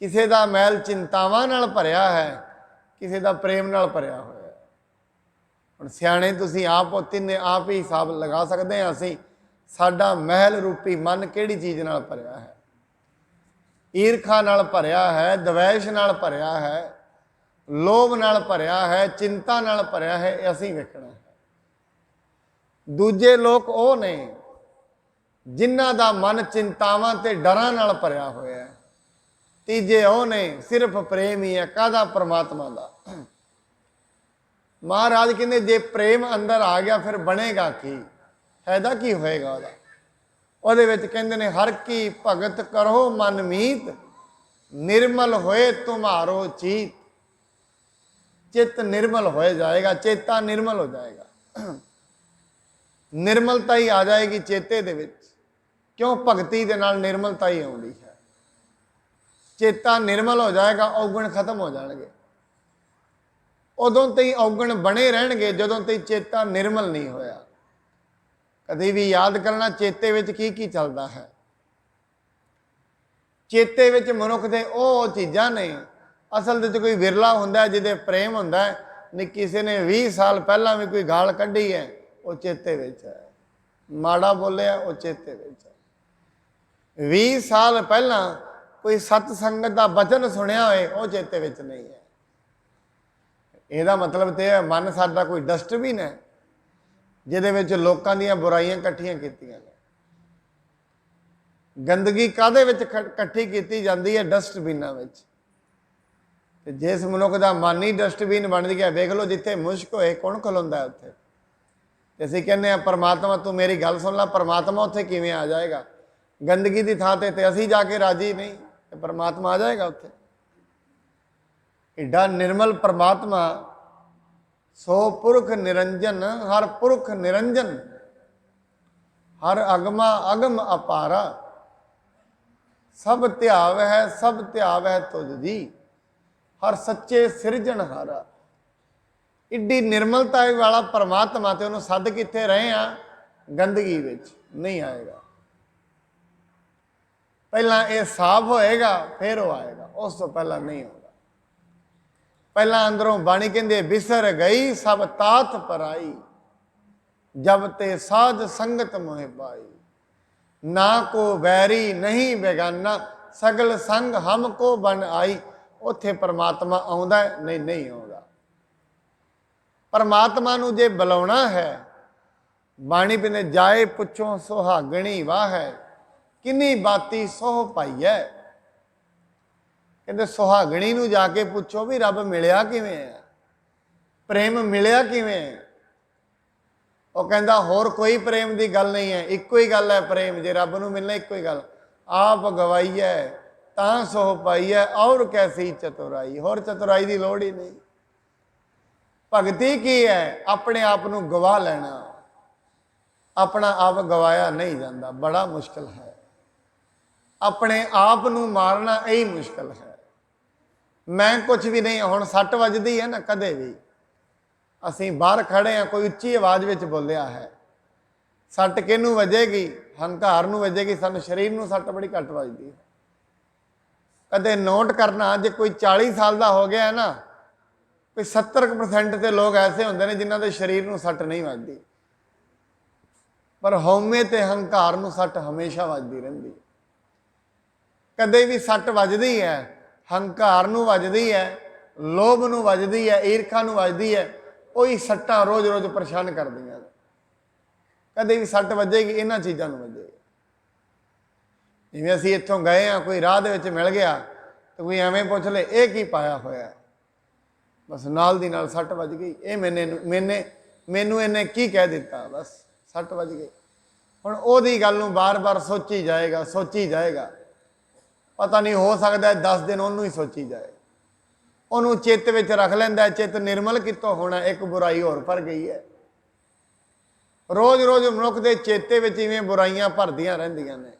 ਕਿਸੇ ਦਾ ਮਹਿਲ ਚਿੰਤਾਵਾਂ ਨਾਲ ਭਰਿਆ ਹੈ, ਕਿਸੇ ਦਾ ਪ੍ਰੇਮ ਨਾਲ ਭਰਿਆ ਹੋਇਆ ਹੈ। ਹੁਣ ਸਿਆਣੇ ਤੁਸੀਂ ਆਪ ਤਿੰਨੇ ਆਪ ਹੀ ਹਿਸਾਬ ਲਗਾ ਸਕਦੇ ਹਾਂ ਅਸੀਂ, ਸਾਡਾ ਮਹਿਲ ਰੂਪੀ ਮਨ ਕਿਹੜੀ ਚੀਜ਼ ਨਾਲ ਭਰਿਆ ਹੈ। ਈਰਖਾ ਨਾਲ ਭਰਿਆ ਹੈ, ਦਵੈਸ਼ ਨਾਲ ਭਰਿਆ ਹੈ, ਲੋਭ ਨਾਲ ਭਰਿਆ ਹੈ, ਚਿੰਤਾ ਨਾਲ ਭਰਿਆ ਹੈ। ਇਹ ਅਸੀਂ ਵੇਖਣਾ ਹੈ। ਦੂਜੇ ਲੋਕ ਉਹ ਨੇ ਜਿਨ੍ਹਾਂ ਦਾ ਮਨ ਚਿੰਤਾਵਾਂ ਤੇ ਡਰਾਂ ਨਾਲ ਭਰਿਆ ਹੋਇਆ ਹੈ। ਤੀਜੇ ਉਹ ਨੇ ਸਿਰਫ ਪ੍ਰੇਮ ਹੀ ਹੈ। ਕਾਹਦਾ? ਪਰਮਾਤਮਾ ਦਾ। ਮਹਾਰਾਜ ਕਹਿੰਦੇ ਜੇ ਪ੍ਰੇਮ ਅੰਦਰ ਆ ਗਿਆ ਫਿਰ ਬਣੇਗਾ ਕੀ, ਫਾਇਦਾ ਕੀ ਹੋਏਗਾ ਉਹਦਾ? ਉਹਦੇ ਵਿੱਚ ਕਹਿੰਦੇ ਨੇ ਹਰ ਕੀ ਭਗਤ ਕਰੋ ਮਨ ਮੀਤ, ਨਿਰਮਲ ਹੋਏ ਤੁਮਾਰੋ ਚੀਤ। ਚਿੱਤ ਨਿਰਮਲ ਹੋ ਜਾਏਗਾ, ਚੇਤਾ ਨਿਰਮਲ ਹੋ ਜਾਏਗਾ, ਨਿਰਮਲਤਾ ਹੀ ਆ ਜਾਏਗੀ ਚੇਤੇ ਦੇ ਵਿੱਚ। ਕਿਉਂ? ਭਗਤੀ ਦੇ ਨਾਲ ਨਿਰਮਲਤਾ ਹੀ ਆਉਂਦੀ ਹੈ। ਚੇਤਾ ਨਿਰਮਲ ਹੋ ਜਾਏਗਾ, ਔਗਣ ਖਤਮ ਹੋ ਜਾਣਗੇ। ਉਦੋਂ ਤੇ ਹੀ ਔਗਣ ਬਣੇ ਰਹਿਣਗੇ ਜਦੋਂ ਤੇ ਚੇਤਾ ਨਿਰਮਲ ਨਹੀਂ ਹੋਇਆ। ਕਦੇ ਵੀ ਯਾਦ ਕਰਨਾ ਚੇਤੇ ਵਿੱਚ ਕੀ ਕੀ ਚੱਲਦਾ ਹੈ। ਚੇਤੇ ਵਿੱਚ ਮਨੁੱਖ ਦੇ ਉਹ ਚੀਜ਼ਾਂ ਨੇ, ਅਸਲ ਦੇ ਵਿੱਚ ਕੋਈ ਵਿਰਲਾ ਹੁੰਦਾ ਜਿਹਦੇ ਪ੍ਰੇਮ ਹੁੰਦਾ ਹੈ। ਨਹੀਂ ਕਿਸੇ ਨੇ 20 ਸਾਲ ਪਹਿਲਾਂ ਵੀ ਕੋਈ ਗਾਲ ਕੱਢੀ ਹੈ, ਉਹ ਚੇਤੇ ਵਿੱਚ ਹੈ। ਮਾੜਾ ਬੋਲਿਆ, ਉਹ ਚੇਤੇ ਵਿੱਚ ਹੈ। 20 ਸਾਲ ਪਹਿਲਾਂ ਕੋਈ ਸਤ ਸੰਗਤ ਦਾ ਬਚਨ ਸੁਣਿਆ ਹੋਏ, ਉਹ ਚੇਤੇ ਵਿੱਚ ਨਹੀਂ ਹੈ। ਇਹਦਾ ਮਤਲਬ ਤੇ ਮਨ ਸਾਡਾ ਕੋਈ ਡਸਟਬਿਨ ਹੈ ਜਿਹਦੇ ਵਿੱਚ ਲੋਕਾਂ ਦੀਆਂ ਬੁਰਾਈਆਂ ਇਕੱਠੀਆਂ ਕੀਤੀਆਂ ਨੇ। ਗੰਦਗੀ ਕਾਹਦੇ ਵਿੱਚ ਇਕੱਠੀ ਕੀਤੀ ਜਾਂਦੀ ਹੈ? ਡਸਟਬਿਨਾਂ ਵਿੱਚ। ਤੇ ਜਿਸ ਮਨੁੱਖ ਦਾ ਮਨ ਹੀ ਡਸਟਬਿਨ ਬਣ ਗਿਆ, ਵੇਖ ਲਓ ਜਿੱਥੇ ਮੁਸ਼ਕ ਹੋਏ ਕੌਣ ਖਲੋਂਦਾ ਉੱਥੇ। ਤੇ ਅਸੀਂ ਕਹਿੰਦੇ ਹਾਂ ਪਰਮਾਤਮਾ ਤੂੰ ਮੇਰੀ ਗੱਲ ਸੁਣ ਲੈ, ਪਰਮਾਤਮਾ ਉੱਥੇ ਕਿਵੇਂ ਆ ਜਾਏਗਾ? ਗੰਦਗੀ ਦੀ ਥਾਂ ਤੇ ਅਸੀਂ ਜਾ ਕੇ ਰਾਜੀ ਨਹੀਂ, ਤੇ ਪਰਮਾਤਮਾ ਆ ਜਾਏਗਾ ਉੱਥੇ। ਏਡਾ ਨਿਰਮਲ ਪਰਮਾਤਮਾ, ਸੋ ਪੁਰਖ ਨਿਰੰਜਨ, ਹਰ ਪੁਰਖ ਨਿਰੰਜਨ, ਹਰ ਅਗਮਾ ਅਗਮ ਅਪਾਰਾ, ਸਭ ਧਿਆਵ ਹੈ ਸਭ ਧਿਆਵ ਹੈ ਤੁਧ ਜੀ, ਹਰ ਸੱਚੇ ਸਿਰਜਣਹਾਰਾ। ਇੱਡੀ ਨਿਰਮਲਤਾ ਵਾਲਾ ਪਰਮਾਤਮਾ, ਤੇ ਉਹਨੂੰ ਸੱਦ ਕਿੱਥੇ ਰਹੇ ਆ? ਗੰਦਗੀ ਵਿੱਚ ਨਹੀਂ ਆਏਗਾ। ਪਹਿਲਾਂ ਇਹ ਸਾਫ਼ ਹੋਏਗਾ ਫਿਰ ਉਹ ਆਏਗਾ, ਉਸ ਤੋਂ ਪਹਿਲਾਂ ਨਹੀਂ ਹੋਗਾ। ਪਹਿਲਾਂ ਅੰਦਰੋਂ ਬਾਣੀ ਕਹਿੰਦੇ ਬਿਸਰ ਗਈ ਸਭ ਤਾਤ ਪਰਾਈ, ਜਬ ਤੇ ਸਾਧ ਸੰਗਤ ਮੋਹਿ ਪਾਈ, ਨਾ ਕੋ ਵੈਰੀ ਨਹੀਂ ਬੇਗਾਨਾ, ਸਗਲ ਸੰਗ ਹਮ ਕੋ ਬਨ ਆਈ। ਉੱਥੇ ਪਰਮਾਤਮਾ ਆਉਂਦਾ ਹੈ? ਨਹੀਂ, ਨਹੀਂ ਆਉਂਦਾ। ਪਰਮਾਤਮਾ ਨੂੰ ਜੇ ਬੁਲਾਉਣਾ ਹੈ, ਬਾਣੀ ਪਿੰਦੇ ਜਾਏ ਪੁੱਛੋ ਸੁਹਾਗਣੀ ਵਾਹ ਹੈ, ਕਿੰਨੀ ਬਾਤੀ ਸੋਹ ਪਾਈ ਹੈ। ਕਹਿੰਦੇ ਸੁਹਾਗਣੀ ਨੂੰ ਜਾ ਕੇ ਪੁੱਛੋ ਵੀ ਰੱਬ ਮਿਲਿਆ ਕਿਵੇਂ ਹੈ, ਪ੍ਰੇਮ ਮਿਲਿਆ ਕਿਵੇਂ ਹੈ। ਉਹ ਕਹਿੰਦਾ ਹੋਰ ਕੋਈ ਪ੍ਰੇਮ ਦੀ ਗੱਲ ਨਹੀਂ ਹੈ, ਇੱਕੋ ਹੀ ਗੱਲ ਹੈ ਪ੍ਰੇਮ। ਜੇ ਰੱਬ ਨੂੰ ਮਿਲਣਾ ਇੱਕੋ ਹੀ ਗੱਲ, ਆਪ ਗਵਾਈ ਹੈ ਤਾਂ ਸੋਹ ਪਾਈ ਹੈ, ਔਰ ਕੈਸੀ ਚਤੁਰਾਈ। ਹੋਰ ਚਤੁਰਾਈ ਦੀ ਲੋੜ ਹੀ ਨਹੀਂ। ਭਗਤੀ ਕੀ ਹੈ? ਆਪਣੇ ਆਪ ਨੂੰ ਗਵਾ ਲੈਣਾ। ਆਪਣਾ ਆਪ ਗਵਾਇਆ ਨਹੀਂ ਜਾਂਦਾ, ਬੜਾ ਮੁਸ਼ਕਿਲ ਹੈ। ਆਪਣੇ ਆਪ ਨੂੰ ਮਾਰਨਾ ਇਹੀ ਮੁਸ਼ਕਿਲ ਹੈ। ਮੈਂ ਕੁਝ ਵੀ ਨਹੀਂ। ਹੁਣ ਸੱਟ ਵੱਜਦੀ ਹੈ ਨਾ, ਕਦੇ ਵੀ ਅਸੀਂ ਬਾਹਰ ਖੜੇ ਹਾਂ, ਕੋਈ ਉੱਚੀ ਆਵਾਜ਼ ਵਿੱਚ ਬੋਲਿਆ ਹੈ, ਸੱਟ ਕਿਹਨੂੰ ਵੱਜੇਗੀ? ਹੰਕਾਰ ਨੂੰ ਵੱਜੇਗੀ। ਸਾਨੂੰ ਸਰੀਰ ਨੂੰ ਸੱਟ ਬੜੀ ਘੱਟ ਵੱਜਦੀ ਹੈ। ਕਦੇ ਨੋਟ ਕਰਨਾ, ਜੇ ਕੋਈ 40 ਸਾਲ ਦਾ ਹੋ ਗਿਆ ਹੈ ਨਾ, ਕੋਈ 70% ਤੇ ਲੋਕ ਐਸੇ ਹੁੰਦੇ ਨੇ ਜਿਨ੍ਹਾਂ ਦੇ ਸਰੀਰ ਨੂੰ ਸੱਟ ਨਹੀਂ ਵੱਜਦੀ, ਪਰ ਹਉਮੈ ਤੇ ਹੰਕਾਰ ਨੂੰ ਸੱਟ ਹਮੇਸ਼ਾ ਵੱਜਦੀ ਰਹਿੰਦੀ ਹੈ। ਕਦੇ ਵੀ ਸੱਟ ਵੱਜਦੀ ਹੈ, ਹੰਕਾਰ ਨੂੰ ਵੱਜਦੀ ਹੈ, ਲੋਭ ਨੂੰ ਵੱਜਦੀ ਹੈ, ਈਰਖਾ ਨੂੰ ਵੱਜਦੀ ਹੈ। ਉਹੀ ਸੱਟਾਂ ਰੋਜ਼ ਰੋਜ਼ ਪਰੇਸ਼ਾਨ ਕਰਦੀਆਂ ਨੇ। ਕਦੇ ਵੀ ਸੱਟ ਵੱਜੇਗੀ ਇਹਨਾਂ ਚੀਜ਼ਾਂ ਨੂੰ ਵੱਜੇਗੀ। ਜਿਵੇਂ ਅਸੀਂ ਇੱਥੋਂ ਗਏ ਹਾਂ, ਕੋਈ ਰਾਹ ਦੇ ਵਿੱਚ ਮਿਲ ਗਿਆ ਤੇ ਕੋਈ ਐਵੇਂ ਪੁੱਛ ਲੇ ਇਹ ਕੀ ਪਾਇਆ ਹੋਇਆ, ਬਸ ਨਾਲ ਦੀ ਨਾਲ ਸੱਟ ਵੱਜ ਗਈ। ਇਹ ਮੈਨੂੰ ਇਹਨੇ ਕੀ ਕਹਿ ਦਿੱਤਾ, ਬਸ ਸੱਟ ਵੱਜ ਗਈ। ਹੁਣ ਉਹਦੀ ਗੱਲ ਨੂੰ ਬਾਰ-ਬਾਰ ਸੋਚੀ ਜਾਏਗਾ। ਪਤਾ ਨਹੀਂ, ਹੋ ਸਕਦਾ 10 ਦਿਨ ਉਹਨੂੰ ਹੀ ਸੋਚੀ ਜਾਏ। ਉਹਨੂੰ ਚਿੱਤ ਵਿੱਚ ਰੱਖ ਲੈਂਦਾ। ਚਿੱਤ ਨਿਰਮਲ ਕਿੱਥੋਂ ਹੋਣਾ? ਇੱਕ ਬੁਰਾਈ ਹੋਰ ਭਰ ਗਈ ਹੈ। ਰੋਜ਼-ਰੋਜ਼ ਮਨੁੱਖ ਦੇ ਚੇਤੇ ਵਿੱਚ ਇਵੇਂ ਬੁਰਾਈਆਂ ਭਰਦੀਆਂ ਰਹਿੰਦੀਆਂ ਨੇ।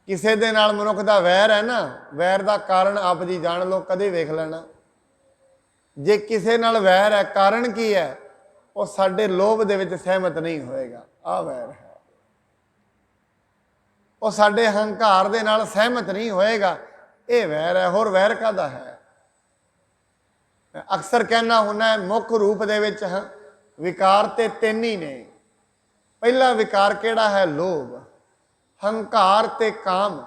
ਕਿਸੇ ਦੇ ਨਾਲ ਮਨੁੱਖ ਦਾ ਵੈਰ ਹੈ ਨਾ, ਵੈਰ ਦਾ ਕਾਰਨ ਆਪ ਜੀ ਜਾਣ ਲਓ, ਕਦੇ ਵੇਖ ਲੈਣਾ। ਜੇ ਕਿਸੇ ਨਾਲ ਵੈਰ ਹੈ, ਕਾਰਨ ਕੀ ਹੈ? ਉਹ ਸਾਡੇ ਲੋਭ ਦੇ ਵਿੱਚ ਸਹਿਮਤ ਨਹੀਂ ਹੋਏਗਾ, ਆਹ ਵੈਰ ਹੈ। ਉਹ ਸਾਡੇ ਹੰਕਾਰ ਦੇ ਨਾਲ ਸਹਿਮਤ ਨਹੀਂ ਹੋਏਗਾ, ਇਹ ਵੈਰ ਹੈ। ਹੋਰ ਵੈਰ ਕਾਹਦਾ ਹੈ? ਮੈਂ ਅਕਸਰ ਕਹਿਣਾ ਹੁੰਦਾ ਮੁੱਖ ਰੂਪ ਦੇ ਵਿੱਚ ਵਿਕਾਰ ਤੇ ਤਿੰਨ ਹੀ ਨੇ। ਪਹਿਲਾ ਵਿਕਾਰ ਕਿਹੜਾ ਹੈ? ਲੋਭ, ਹੰਕਾਰ ਤੇ ਕਾਮ।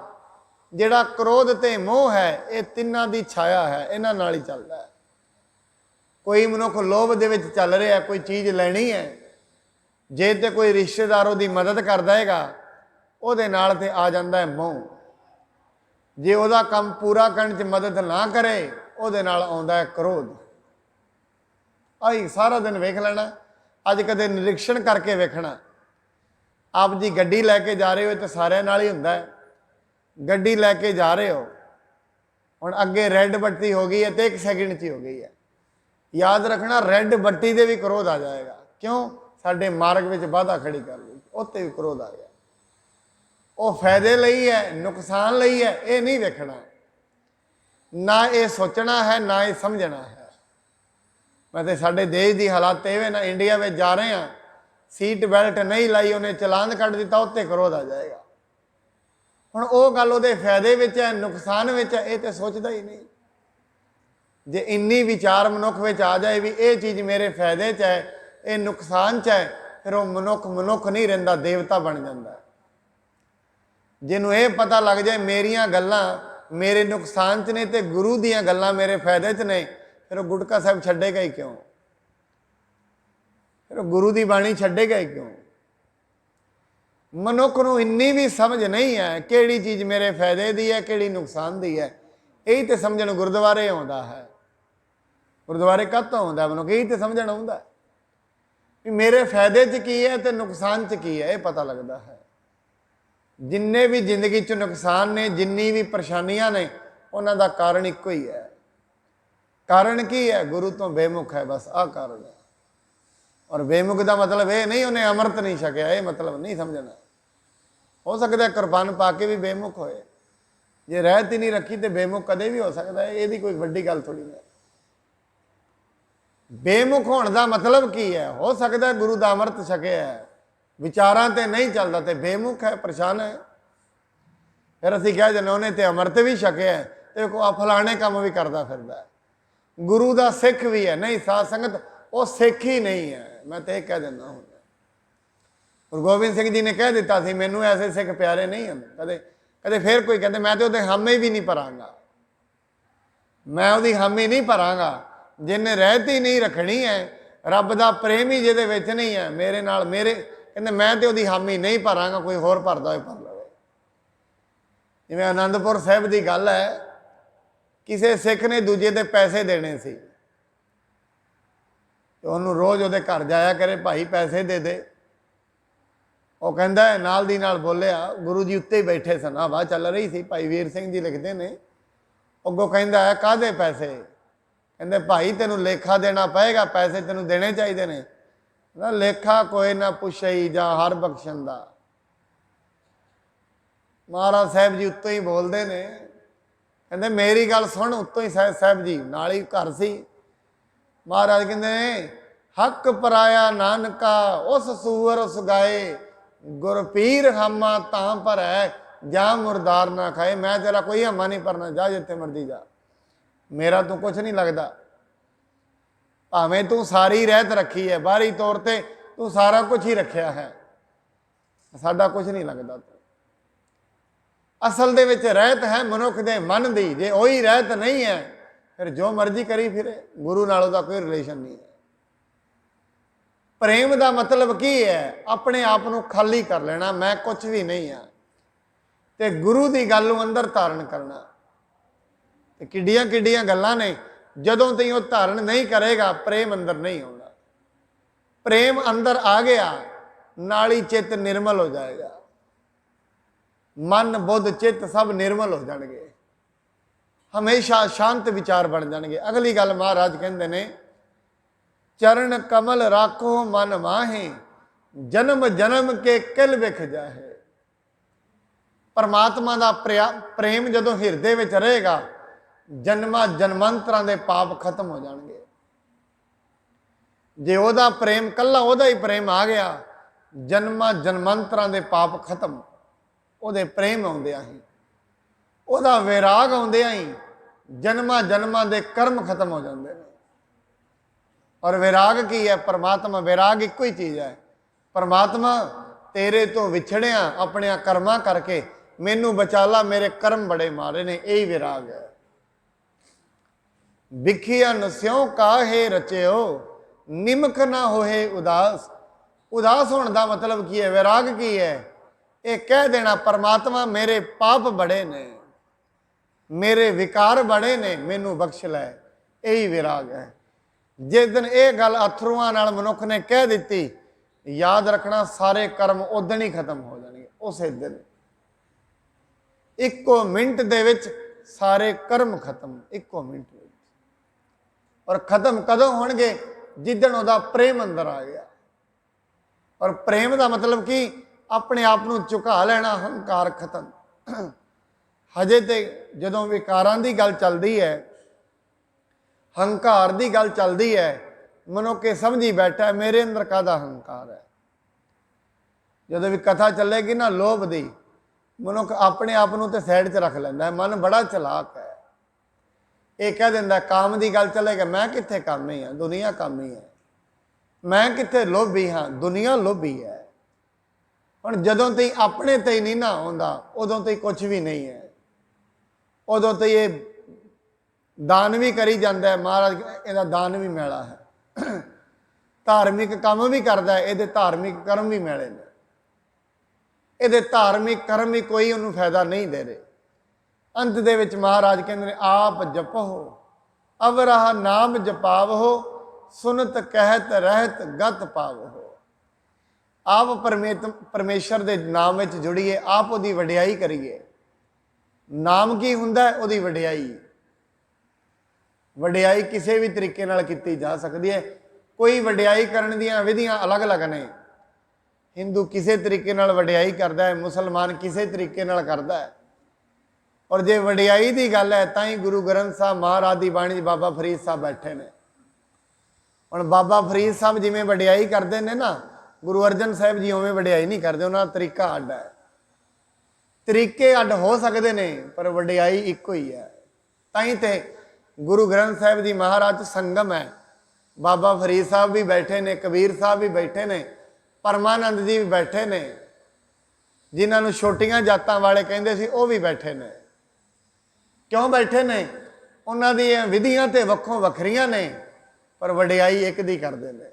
ਜਿਹੜਾ ਕ੍ਰੋਧ ਤੇ ਮੋਹ ਹੈ, ਇਹ ਤਿੰਨਾਂ ਦੀ ਛਾਇਆ ਹੈ, ਇਹਨਾਂ ਨਾਲ ਹੀ ਚੱਲਦਾ ਹੈ। ਕੋਈ ਮਨੁੱਖ ਲੋਭ ਦੇ ਵਿੱਚ ਚੱਲ ਰਿਹਾ, ਕੋਈ ਚੀਜ਼ ਲੈਣੀ ਹੈ, ਜੇ ਤੇ ਕੋਈ ਰਿਸ਼ਤੇਦਾਰ ਉਹਦੀ ਮਦਦ ਕਰਦਾ ਹੈਗਾ, ਉਹਦੇ ਨਾਲ ਤੇ ਆ ਜਾਂਦਾ ਹੈ ਮੋਹ। ਜੇ ਉਹਦਾ ਕੰਮ ਪੂਰਾ ਕਰਨ 'ਚ ਮਦਦ ਨਾ ਕਰੇ, ਉਹਦੇ ਨਾਲ ਆਉਂਦਾ ਹੈ ਕ੍ਰੋਧ। ਆਹੀ ਸਾਰਾ ਦਿਨ ਵੇਖ ਲੈਣਾ। ਅੱਜ ਕਦੇ ਨਿਰੀਖਣ ਕਰਕੇ ਵੇਖਣਾ। ਆਪ ਜੀ ਗੱਡੀ ਲੈ ਕੇ ਜਾ ਰਹੇ ਹੋ ਤਾਂ ਸਾਰਿਆਂ ਨਾਲ ਹੀ ਹੁੰਦਾ ਹੈ। ਗੱਡੀ ਲੈ ਕੇ ਜਾ ਰਹੇ ਹੋ, ਹੁਣ ਅੱਗੇ ਰੈੱਡ ਬੱਤੀ ਹੋ ਗਈ ਹੈ ਤੇ 1 ਸੈਕਿੰਡ 'ਚ ਹੀ ਹੋ ਗਈ ਹੈ। ਯਾਦ ਰੱਖਣਾ, ਰੈੱਡ ਬੱਤੀ ਦੇ ਵੀ ਕ੍ਰੋਧ ਆ ਜਾਏਗਾ। ਕਿਉਂ? ਸਾਡੇ ਮਾਰਗ ਵਿੱਚ ਬਾਧਾ ਖੜੀ ਕਰ ਲਈ, ਉੱਤੇ ਵੀ ਕ੍ਰੋਧ ਆ ਗਿਆ। ਉਹ ਫਾਇਦੇ ਲਈ ਹੈ, ਨੁਕਸਾਨ ਲਈ ਹੈ, ਇਹ ਨਹੀਂ ਵੇਖਣਾ। ਨਾ ਇਹ ਸੋਚਣਾ ਹੈ, ਨਾ ਇਹ ਸਮਝਣਾ ਹੈ। ਮੈਂ ਤੇ ਸਾਡੇ ਦੇਸ਼ ਦੀ ਹਾਲਾਤ ਇਹ ਨਾ, ਇੰਡੀਆ ਵਿੱਚ ਜਾ ਰਹੇ ਹਾਂ, ਸੀਟ ਬੈਲਟ ਨਹੀਂ ਲਾਈ, ਉਹਨੇ ਚਲਾਨ ਕੱਢ ਦਿੱਤਾ, ਉੱਤੇ ਕ੍ਰੋਧ ਆ ਜਾਏਗਾ। ਹੁਣ ਉਹ ਗੱਲ ਉਹਦੇ ਫਾਇਦੇ ਵਿੱਚ ਹੈ, ਨੁਕਸਾਨ ਵਿੱਚ ਹੈ, ਇਹ ਤੇ ਸੋਚਦਾ ਹੀ ਨਹੀਂ। ਜੇ ਇੰਨੀ ਵਿਚਾਰ ਮਨੁੱਖ ਵਿੱਚ ਆ ਜਾਏ ਵੀ ਇਹ ਚੀਜ਼ ਮੇਰੇ ਫਾਇਦੇ 'ਚ ਹੈ, ਇਹ ਨੁਕਸਾਨ 'ਚ ਹੈ, ਫਿਰ ਉਹ ਮਨੁੱਖ ਨਹੀਂ ਰਹਿੰਦਾ, ਦੇਵਤਾ ਬਣ ਜਾਂਦਾ। ਜਿਹਨੂੰ ਇਹ ਪਤਾ ਲੱਗ ਜਾਏ ਮੇਰੀਆਂ ਗੱਲਾਂ ਮੇਰੇ ਨੁਕਸਾਨ 'ਚ ਨੇ ਤੇ ਗੁਰੂ ਦੀਆਂ ਗੱਲਾਂ ਮੇਰੇ ਫਾਇਦੇ 'ਚ ਨੇ, ਫਿਰ ਉਹ ਗੁਟਕਾ ਸਾਹਿਬ ਛੱਡੇਗਾ ਹੀ ਕਿਉਂ? ਫਿਰ ਉਹ ਗੁਰੂ ਦੀ ਬਾਣੀ ਛੱਡੇਗਾ ਹੀ ਕਿਉਂ? ਮਨੁੱਖ ਨੂੰ ਇੰਨੀ ਵੀ ਸਮਝ ਨਹੀਂ ਹੈ ਕਿਹੜੀ ਚੀਜ਼ ਮੇਰੇ ਫਾਇਦੇ ਦੀ ਹੈ, ਕਿਹੜੀ ਨੁਕਸਾਨ ਦੀ ਹੈ। ਇਹੀ ਤੇ ਸਮਝਣ ਗੁਰਦੁਆਰੇ ਆਉਂਦਾ ਹੈ। ਗੁਰਦੁਆਰੇ ਕਾਹਤੋਂ ਆਉਂਦਾ ਮਨੁੱਖ? ਇਹੀ ਤੇ ਸਮਝਣ ਆਉਂਦਾ ਵੀ ਮੇਰੇ ਫਾਇਦੇ 'ਚ ਕੀ ਹੈ ਤੇ ਨੁਕਸਾਨ 'ਚ ਕੀ ਹੈ, ਇਹ ਪਤਾ ਲੱਗਦਾ ਹੈ। ਜਿੰਨੇ ਵੀ ਜ਼ਿੰਦਗੀ 'ਚ ਨੁਕਸਾਨ ਨੇ, ਜਿੰਨੀ ਵੀ ਪਰੇਸ਼ਾਨੀਆਂ ਨੇ, ਉਹਨਾਂ ਦਾ ਕਾਰਨ ਇੱਕੋ ਹੀ ਹੈ। ਕਾਰਨ ਕੀ ਹੈ? ਗੁਰੂ ਤੋਂ ਬੇਮੁਖ ਹੈ, ਬਸ ਆਹ ਕਾਰਨ ਹੈ। ਔਰ ਬੇਮੁਖ ਦਾ ਮਤਲਬ ਇਹ ਨਹੀਂ ਉਹਨੇ ਅੰਮ੍ਰਿਤ ਨਹੀਂ ਛਕਿਆ, ਇਹ ਮਤਲਬ ਨਹੀਂ ਸਮਝਣਾ। ਹੋ ਸਕਦਾ ਕੁਰਬਾਨ ਪਾ ਕੇ ਵੀ ਬੇਮੁਖ ਹੋਏ। ਜੇ ਰਹਿਤ ਹੀ ਨਹੀਂ ਰੱਖੀ ਤੇ ਬੇਮੁਖ ਕਦੇ ਵੀ ਹੋ ਸਕਦਾ ਹੈ, ਇਹਦੀ ਕੋਈ ਵੱਡੀ ਗੱਲ ਥੋੜੀ ਹੈ। ਬੇਮੁਖ ਹੋਣ ਦਾ ਮਤਲਬ ਕੀ ਹੈ? ਹੋ ਸਕਦਾ ਗੁਰੂ ਦਾ ਅੰਮ੍ਰਿਤ ਛਕਿਆ ਹੈ, ਵਿਚਾਰਾਂ ਤੇ ਨਹੀਂ ਚੱਲਦਾ ਤੇ ਬੇਮੁਖ ਹੈ, ਪਰੇਸ਼ਾਨ ਹੈ। ਫਿਰ ਅਸੀਂ ਕਹਿ ਦਿੰਦੇ ਉਹਨੇ ਤੇ ਅੰਮ੍ਰਿਤ ਵੀ ਛਕਿਆ ਤੇ ਫਲਾਣੇ ਕੰਮ ਵੀ ਕਰਦਾ ਫਿਰਦਾ। ਗੁਰੂ ਦਾ ਸਿੱਖ ਵੀ ਹੈ, ਨਹੀਂ ਸਾਧ ਸੰਗਤ ਉਹ ਸਿੱਖ ਹੀ ਨਹੀਂ ਹੈ। ਮੈਂ ਤੇ ਇਹ ਕਹਿ ਦਿੰਦਾ ਹੁਣ, ਗੁਰੂ ਗੋਬਿੰਦ ਸਿੰਘ ਜੀ ਨੇ ਕਹਿ ਦਿੱਤਾ ਸੀ, ਮੈਨੂੰ ਐਸੇ ਸਿੱਖ ਪਿਆਰੇ ਨਹੀਂ ਹਨ। ਕਦੇ ਫਿਰ ਕੋਈ ਕਹਿੰਦੇ ਮੈਂ ਤੇ ਉਹਦੇ ਹਾਮੀ ਵੀ ਨਹੀਂ ਭਰਾਂਗਾ, ਮੈਂ ਉਹਦੀ ਹਾਮੀ ਨਹੀਂ ਭਰਾਂਗਾ। ਜਿਹਨੇ ਰਹਿਤ ਹੀ ਨਹੀਂ ਰੱਖਣੀ ਹੈ, ਰੱਬ ਦਾ ਪ੍ਰੇਮ ਹੀ ਜਿਹਦੇ ਵਿੱਚ ਨਹੀਂ ਹੈ, ਮੇਰੇ ਨਾਲ ਕਹਿੰਦੇ ਮੈਂ ਤੇ ਉਹਦੀ ਹਾਮੀ ਨਹੀਂ ਭਰਾਂਗਾ, ਕੋਈ ਹੋਰ ਭਰਦਾ ਹੋਏ ਭਰ ਲਵੇ। ਜਿਵੇਂ ਆਨੰਦਪੁਰ ਸਾਹਿਬ ਦੀ ਗੱਲ ਹੈ, ਕਿਸੇ ਸਿੱਖ ਨੇ ਦੂਜੇ ਦੇ ਪੈਸੇ ਦੇਣੇ ਸੀ, ਤੇ ਉਹਨੂੰ ਰੋਜ਼ ਉਹਦੇ ਘਰ ਜਾਇਆ ਕਰੇ, ਭਾਈ ਪੈਸੇ ਦੇ ਦੇ। ਉਹ ਕਹਿੰਦਾ ਨਾਲ ਦੀ ਨਾਲ ਬੋਲਿਆ, ਗੁਰੂ ਜੀ ਉੱਤੇ ਹੀ ਬੈਠੇ ਸਨ, ਹਵਾ ਚੱਲ ਰਹੀ ਸੀ। ਭਾਈ ਵੀਰ ਸਿੰਘ ਜੀ ਲਿਖਦੇ ਨੇ, ਅੱਗੋਂ ਕਹਿੰਦਾ ਹੈ ਕਾਹਦੇ ਪੈਸੇ? ਕਹਿੰਦੇ ਭਾਈ ਤੈਨੂੰ ਲੇਖਾ ਦੇਣਾ ਪਏਗਾ, ਪੈਸੇ ਤੈਨੂੰ ਦੇਣੇ ਚਾਹੀਦੇ ਨੇ। ਨਾ ਲੇਖਾ ਕੋਈ ਨਾ ਪੁੱਛਈ ਜਾਂ ਹਰ ਬਖਸ਼ਣ ਦਾ। ਮਹਾਰਾਜ ਸਾਹਿਬ ਜੀ ਉੱਤੋਂ ਹੀ ਬੋਲਦੇ ਨੇ, ਕਹਿੰਦੇ ਮੇਰੀ ਗੱਲ ਸੁਣ। ਉੱਤੋਂ ਹੀ ਸਾਹਿਬ ਜੀ ਨਾਲ ਹੀ ਘਰ ਸੀ। ਮਹਾਰਾਜ ਕਹਿੰਦੇ ਨੇ ਹੱਕ ਪਰਾਇਆ ਨਾਨਕਾ, ਉਸ ਸੂਰ ਉਸ ਗਾਏ, ਗੁਰਪੀਰ ਹਾਮਾ ਤਾਂ ਭਰੈ, ਜਾਂ ਮੁਰਦਾਰ ਨਾ ਖਾਏ। ਮੈਂ ਤੇਰਾ ਕੋਈ ਹਾਮਾ ਨਹੀਂ ਭਰਨਾ, ਜਾ ਜਿੱਥੇ ਮਰਜ਼ੀ ਜਾ, ਮੇਰਾ ਤੂੰ ਕੁਛ ਨਹੀਂ ਲੱਗਦਾ। ਭਾਵੇਂ ਤੂੰ ਸਾਰੀ ਰਹਿਤ ਰੱਖੀ ਹੈ, ਬਾਹਰੀ ਤੌਰ ਤੇ ਤੂੰ ਸਾਰਾ ਕੁਝ ਹੀ ਰੱਖਿਆ ਹੈ, ਸਾਡਾ ਕੁਝ ਨਹੀਂ ਲੱਗਦਾ। ਅਸਲ ਦੇ ਵਿੱਚ ਰਹਿਤ ਹੈ ਮਨੁੱਖ ਦੇ ਮਨ ਦੀ। ਜੇ ਉਹੀ ਰਹਿਤ ਨਹੀਂ ਹੈ, ਫਿਰ ਜੋ ਮਰਜ਼ੀ ਕਰੀ ਫਿਰੇ, ਗੁਰੂ ਨਾਲ ਉਹਦਾ ਕੋਈ ਰਿਲੇਸ਼ਨ ਨਹੀਂ ਹੈ। ਪ੍ਰੇਮ ਦਾ ਮਤਲਬ ਕੀ ਹੈ? ਆਪਣੇ ਆਪ ਨੂੰ ਖਾਲੀ ਕਰ ਲੈਣਾ, ਮੈਂ ਕੁਝ ਵੀ ਨਹੀਂ ਹਾਂ, ਤੇ ਗੁਰੂ ਦੀ ਗੱਲ ਨੂੰ ਅੰਦਰ ਧਾਰਨ ਕਰਨਾ। ਤੇ ਕਿੱਡੀਆਂ ਕਿੱਡੀਆਂ ਗੱਲਾਂ ਨੇ, ਜਦੋਂ ਤਾਈਂ ਉਹ ਧਾਰਨ ਨਹੀਂ ਕਰੇਗਾ, ਪ੍ਰੇਮ ਅੰਦਰ ਨਹੀਂ ਆਉਂਦਾ। ਪ੍ਰੇਮ ਅੰਦਰ ਆ ਗਿਆ, ਨਾਲ ਹੀ ਚਿੱਤ ਨਿਰਮਲ ਹੋ ਜਾਏਗਾ। ਮਨ ਬੁੱਧ ਚਿੱਤ ਸਭ ਨਿਰਮਲ ਹੋ ਜਾਣਗੇ, ਹਮੇਸ਼ਾ ਸ਼ਾਂਤ ਵਿਚਾਰ ਬਣ ਜਾਣਗੇ। ਅਗਲੀ ਗੱਲ ਮਹਾਰਾਜ ਕਹਿੰਦੇ ਨੇ, ਚਰਨ ਕਮਲ ਰਾਖੋ ਮਨ ਮਾਹੇ, ਜਨਮ ਜਨਮ ਕੇ ਕਿਲ ਵਿਖ ਜਾਹੇ। ਪਰਮਾਤਮਾ ਦਾ ਪ੍ਰੇਮ ਜਦੋਂ ਹਿਰਦੇ ਵਿੱਚ ਰਹੇਗਾ, ਜਨਮਾਂ ਜਨਮਾਂਤਰਾਂ ਦੇ ਪਾਪ ਖਤਮ ਹੋ ਜਾਣਗੇ। ਜੇ ਉਹਦਾ ਪ੍ਰੇਮ ਕੱਲਾ ਉਹਦਾ ਹੀ ਪ੍ਰੇਮ ਆ ਗਿਆ, ਜਨਮਾਂ ਜਨਮਾਂਤਰਾਂ ਦੇ ਪਾਪ ਖਤਮ, ਉਹਦੇ ਪ੍ਰੇਮ ਆਉਂਦਿਆਂ ਹੀ। ਉਹਦਾ ਵਿਰਾਗ ਆਉਂਦਿਆਂ ਹੀ ਜਨਮਾਂ ਜਨਮਾਂ ਦੇ ਕਰਮ ਖਤਮ ਹੋ ਜਾਂਦੇ ਨੇ। ਔਰ ਵਿਰਾਗ ਕੀ ਹੈ? ਪਰਮਾਤਮਾ। ਵਿਰਾਗ ਇੱਕੋ ਹੀ ਚੀਜ਼ ਹੈ। ਪਰਮਾਤਮਾ ਤੇਰੇ ਤੋਂ ਵਿਛੜਿਆ ਆਪਣਿਆਂ ਕਰਮਾਂ ਕਰਕੇ, ਮੈਨੂੰ ਬਚਾ ਲਾ, ਮੇਰੇ ਕਰਮ ਬੜੇ ਮਾੜੇ ਨੇ, ਇਹੀ ਵਿਰਾਗ ਹੈ। ਵਿਖਿਆ ਸਿਉ ਕਾਹੇ ਰਚਿਓ, ਨਿਮਕ ਨਾ ਹੋਏ ਉਦਾਸ। ਉਦਾਸ ਹੋਣ ਦਾ ਮਤਲਬ ਕੀ ਹੈ? ਵਿਰਾਗ ਕੀ ਹੈ? ਇਹ ਕਹਿ ਦੇਣਾ ਪਰਮਾਤਮਾ ਮੇਰੇ ਪਾਪ ਬੜੇ ਨੇ, ਮੇਰੇ ਵਿਕਾਰ ਬੜੇ ਨੇ, ਮੈਨੂੰ ਬਖਸ਼ ਲੈ। ਇਹੀ ਵਿਰਾਗ ਹੈ। ਜਿਸ ਦਿਨ ਇਹ ਗੱਲ ਅਥਰੂਆਂ ਨਾਲ ਮਨੁੱਖ ਨੇ ਕਹਿ ਦਿੱਤੀ, ਯਾਦ ਰੱਖਣਾ ਸਾਰੇ ਕਰਮ ਉਦਣ ਹੀ ਖਤਮ ਹੋ ਜਾਣਗੇ, ਉਸੇ ਦਿਨ। ਇੱਕੋ ਮਿੰਟ ਦੇ ਵਿੱਚ ਸਾਰੇ ਕਰਮ ਖਤਮ, ਇੱਕੋ ਮਿੰਟ ਵਿੱਚ। ਔਰ ਖਤਮ ਕਦੋਂ ਹੋਣਗੇ? ਜਿੱਦਣ ਉਹਦਾ ਪ੍ਰੇਮ ਅੰਦਰ ਆ ਗਿਆ। ਔਰ ਪ੍ਰੇਮ ਦਾ ਮਤਲਬ ਕੀ? ਆਪਣੇ ਆਪ ਨੂੰ ਝੁਕਾ ਲੈਣਾ, ਹੰਕਾਰ ਖਤਮ। ਹਜੇ ਤੇ ਜਦੋਂ ਵਿਕਾਰਾਂ ਦੀ ਗੱਲ ਚੱਲਦੀ ਹੈ, ਹੰਕਾਰ ਦੀ ਗੱਲ ਚੱਲਦੀ ਹੈ, ਮਨੁੱਖ ਇਹ ਸਮਝੀ ਬੈਠਾ ਮੇਰੇ ਅੰਦਰ ਕਾਹਦਾ ਹੰਕਾਰ ਹੈ। ਜਦੋਂ ਵੀ ਕਥਾ ਚੱਲੇਗੀ ਨਾ ਲੋਭ ਦੀ, ਮਨੁੱਖ ਆਪਣੇ ਆਪ ਨੂੰ ਤੇ ਸਾਈਡ 'ਚ ਰੱਖ ਲੈਂਦਾ ਹੈ। ਮਨ ਬੜਾ ਚਲਾਕ ਹੈ। ਇਹ ਕਹਿ ਦਿੰਦਾ ਕਾਮ ਦੀ ਗੱਲ ਚੱਲੇਗਾ, ਮੈਂ ਕਿੱਥੇ ਕਾਮੀ ਹਾਂ, ਦੁਨੀਆ ਕਾਮੀ ਹੈ। ਮੈਂ ਕਿੱਥੇ ਲੋਭੀ ਹਾਂ, ਦੁਨੀਆ ਲੋਭੀ ਹੈ। ਹੁਣ ਜਦੋਂ ਤਾਈਂ ਆਪਣੇ ਤੇ ਨਹੀਂ ਨਾ ਆਉਂਦਾ, ਉਦੋਂ ਤਾਈਂ ਕੁਝ ਵੀ ਨਹੀਂ ਹੈ। ਉਦੋਂ ਤਾਈਂ ਇਹ ਦਾਨ ਵੀ ਕਰੀ ਜਾਂਦਾ ਹੈ, ਮਹਾਰਾਜ ਇਹਦਾ ਦਾਨ ਵੀ ਮੈਲਾ ਹੈ। ਧਾਰਮਿਕ ਕੰਮ ਵੀ ਕਰਦਾ ਹੈ, ਇਹਦੇ ਧਾਰਮਿਕ ਕਰਮ ਵੀ ਮੈਲੇ ਨੇ। ਇਹਦੇ ਧਾਰਮਿਕ ਕਰਮ ਵੀ ਕੋਈ ਉਹਨੂੰ ਫਾਇਦਾ ਨਹੀਂ ਦੇ ਰਹੇ। ਅੰਤ ਦੇ ਵਿੱਚ ਮਹਾਰਾਜ ਕਹਿੰਦੇ ਨੇ, ਆਪ ਜਪੋ ਅਵਰਾਹ ਨਾਮ ਜਪਾਵੋ, ਸੁਨਤ ਕਹਿਤ ਰਹਿਤ ਗਤ ਪਾਵੋ। ਆਪ ਪਰਮੇਸ਼ਰ ਦੇ ਨਾਮ ਵਿੱਚ ਜੁੜੀਏ, ਆਪ ਉਹਦੀ ਵਡਿਆਈ ਕਰੀਏ। ਨਾਮ ਕੀ ਹੁੰਦਾ? ਉਹਦੀ ਵਡਿਆਈ। ਵਡਿਆਈ ਕਿਸੇ ਵੀ ਤਰੀਕੇ ਨਾਲ ਕੀਤੀ ਜਾ ਸਕਦੀ ਹੈ। ਕੋਈ ਵਡਿਆਈ ਕਰਨ ਦੀਆਂ ਵਿਧੀਆਂ ਅਲੱਗ-ਅਲੱਗ ਨੇ। ਹਿੰਦੂ ਕਿਸੇ ਤਰੀਕੇ ਨਾਲ ਵਡਿਆਈ ਕਰਦਾ ਹੈ, ਮੁਸਲਮਾਨ ਕਿਸੇ ਤਰੀਕੇ ਨਾਲ ਕਰਦਾ ਹੈ। ਔਰ ਜੇ ਵਡਿਆਈ ਦੀ ਗੱਲ ਹੈ ਤਾਂ ਹੀ ਗੁਰੂ ਗ੍ਰੰਥ ਸਾਹਿਬ ਮਹਾਰਾਜ ਦੀ ਬਾਣੀ 'ਚ ਬਾਬਾ ਫਰੀਦ ਸਾਹਿਬ ਬੈਠੇ ਨੇ। ਹੁਣ ਬਾਬਾ ਫਰੀਦ ਸਾਹਿਬ ਜਿਵੇਂ ਵਡਿਆਈ ਕਰਦੇ ਨੇ ਨਾ, ਗੁਰੂ ਅਰਜਨ ਸਾਹਿਬ ਜੀ ਉਵੇਂ ਵਡਿਆਈ ਨਹੀਂ ਕਰਦੇ। ਉਹਨਾਂ ਦਾ ਤਰੀਕਾ ਅੱਡ ਹੈ। ਤਰੀਕੇ ਅੱਡ ਹੋ ਸਕਦੇ ਨੇ ਪਰ ਵਡਿਆਈ ਇੱਕੋ ਹੀ ਹੈ। ਤਾਂ ਹੀ ਤੇ ਗੁਰੂ ਗ੍ਰੰਥ ਸਾਹਿਬ ਜੀ ਮਹਾਰਾਜ 'ਚ ਸੰਗਮ ਹੈ। ਬਾਬਾ ਫਰੀਦ ਸਾਹਿਬ ਵੀ ਬੈਠੇ ਨੇ, ਕਬੀਰ ਸਾਹਿਬ ਵੀ ਬੈਠੇ ਨੇ, ਪਰਮਾਨੰਦ ਜੀ ਵੀ ਬੈਠੇ ਨੇ, ਜਿਨ੍ਹਾਂ ਨੂੰ ਛੋਟੀਆਂ ਜਾਤਾਂ ਵਾਲੇ ਕਹਿੰਦੇ ਸੀ ਉਹ ਵੀ ਬੈਠੇ ਨੇ। ਕਿਉਂ ਬੈਠੇ ਨੇ? ਉਹਨਾਂ ਦੀਆਂ ਵਿਧੀਆਂ ਤੇ ਵੱਖੋ ਵੱਖਰੀਆਂ ਨੇ ਪਰ ਵਡਿਆਈ ਇੱਕ ਦੀ ਕਰਦੇ ਨੇ।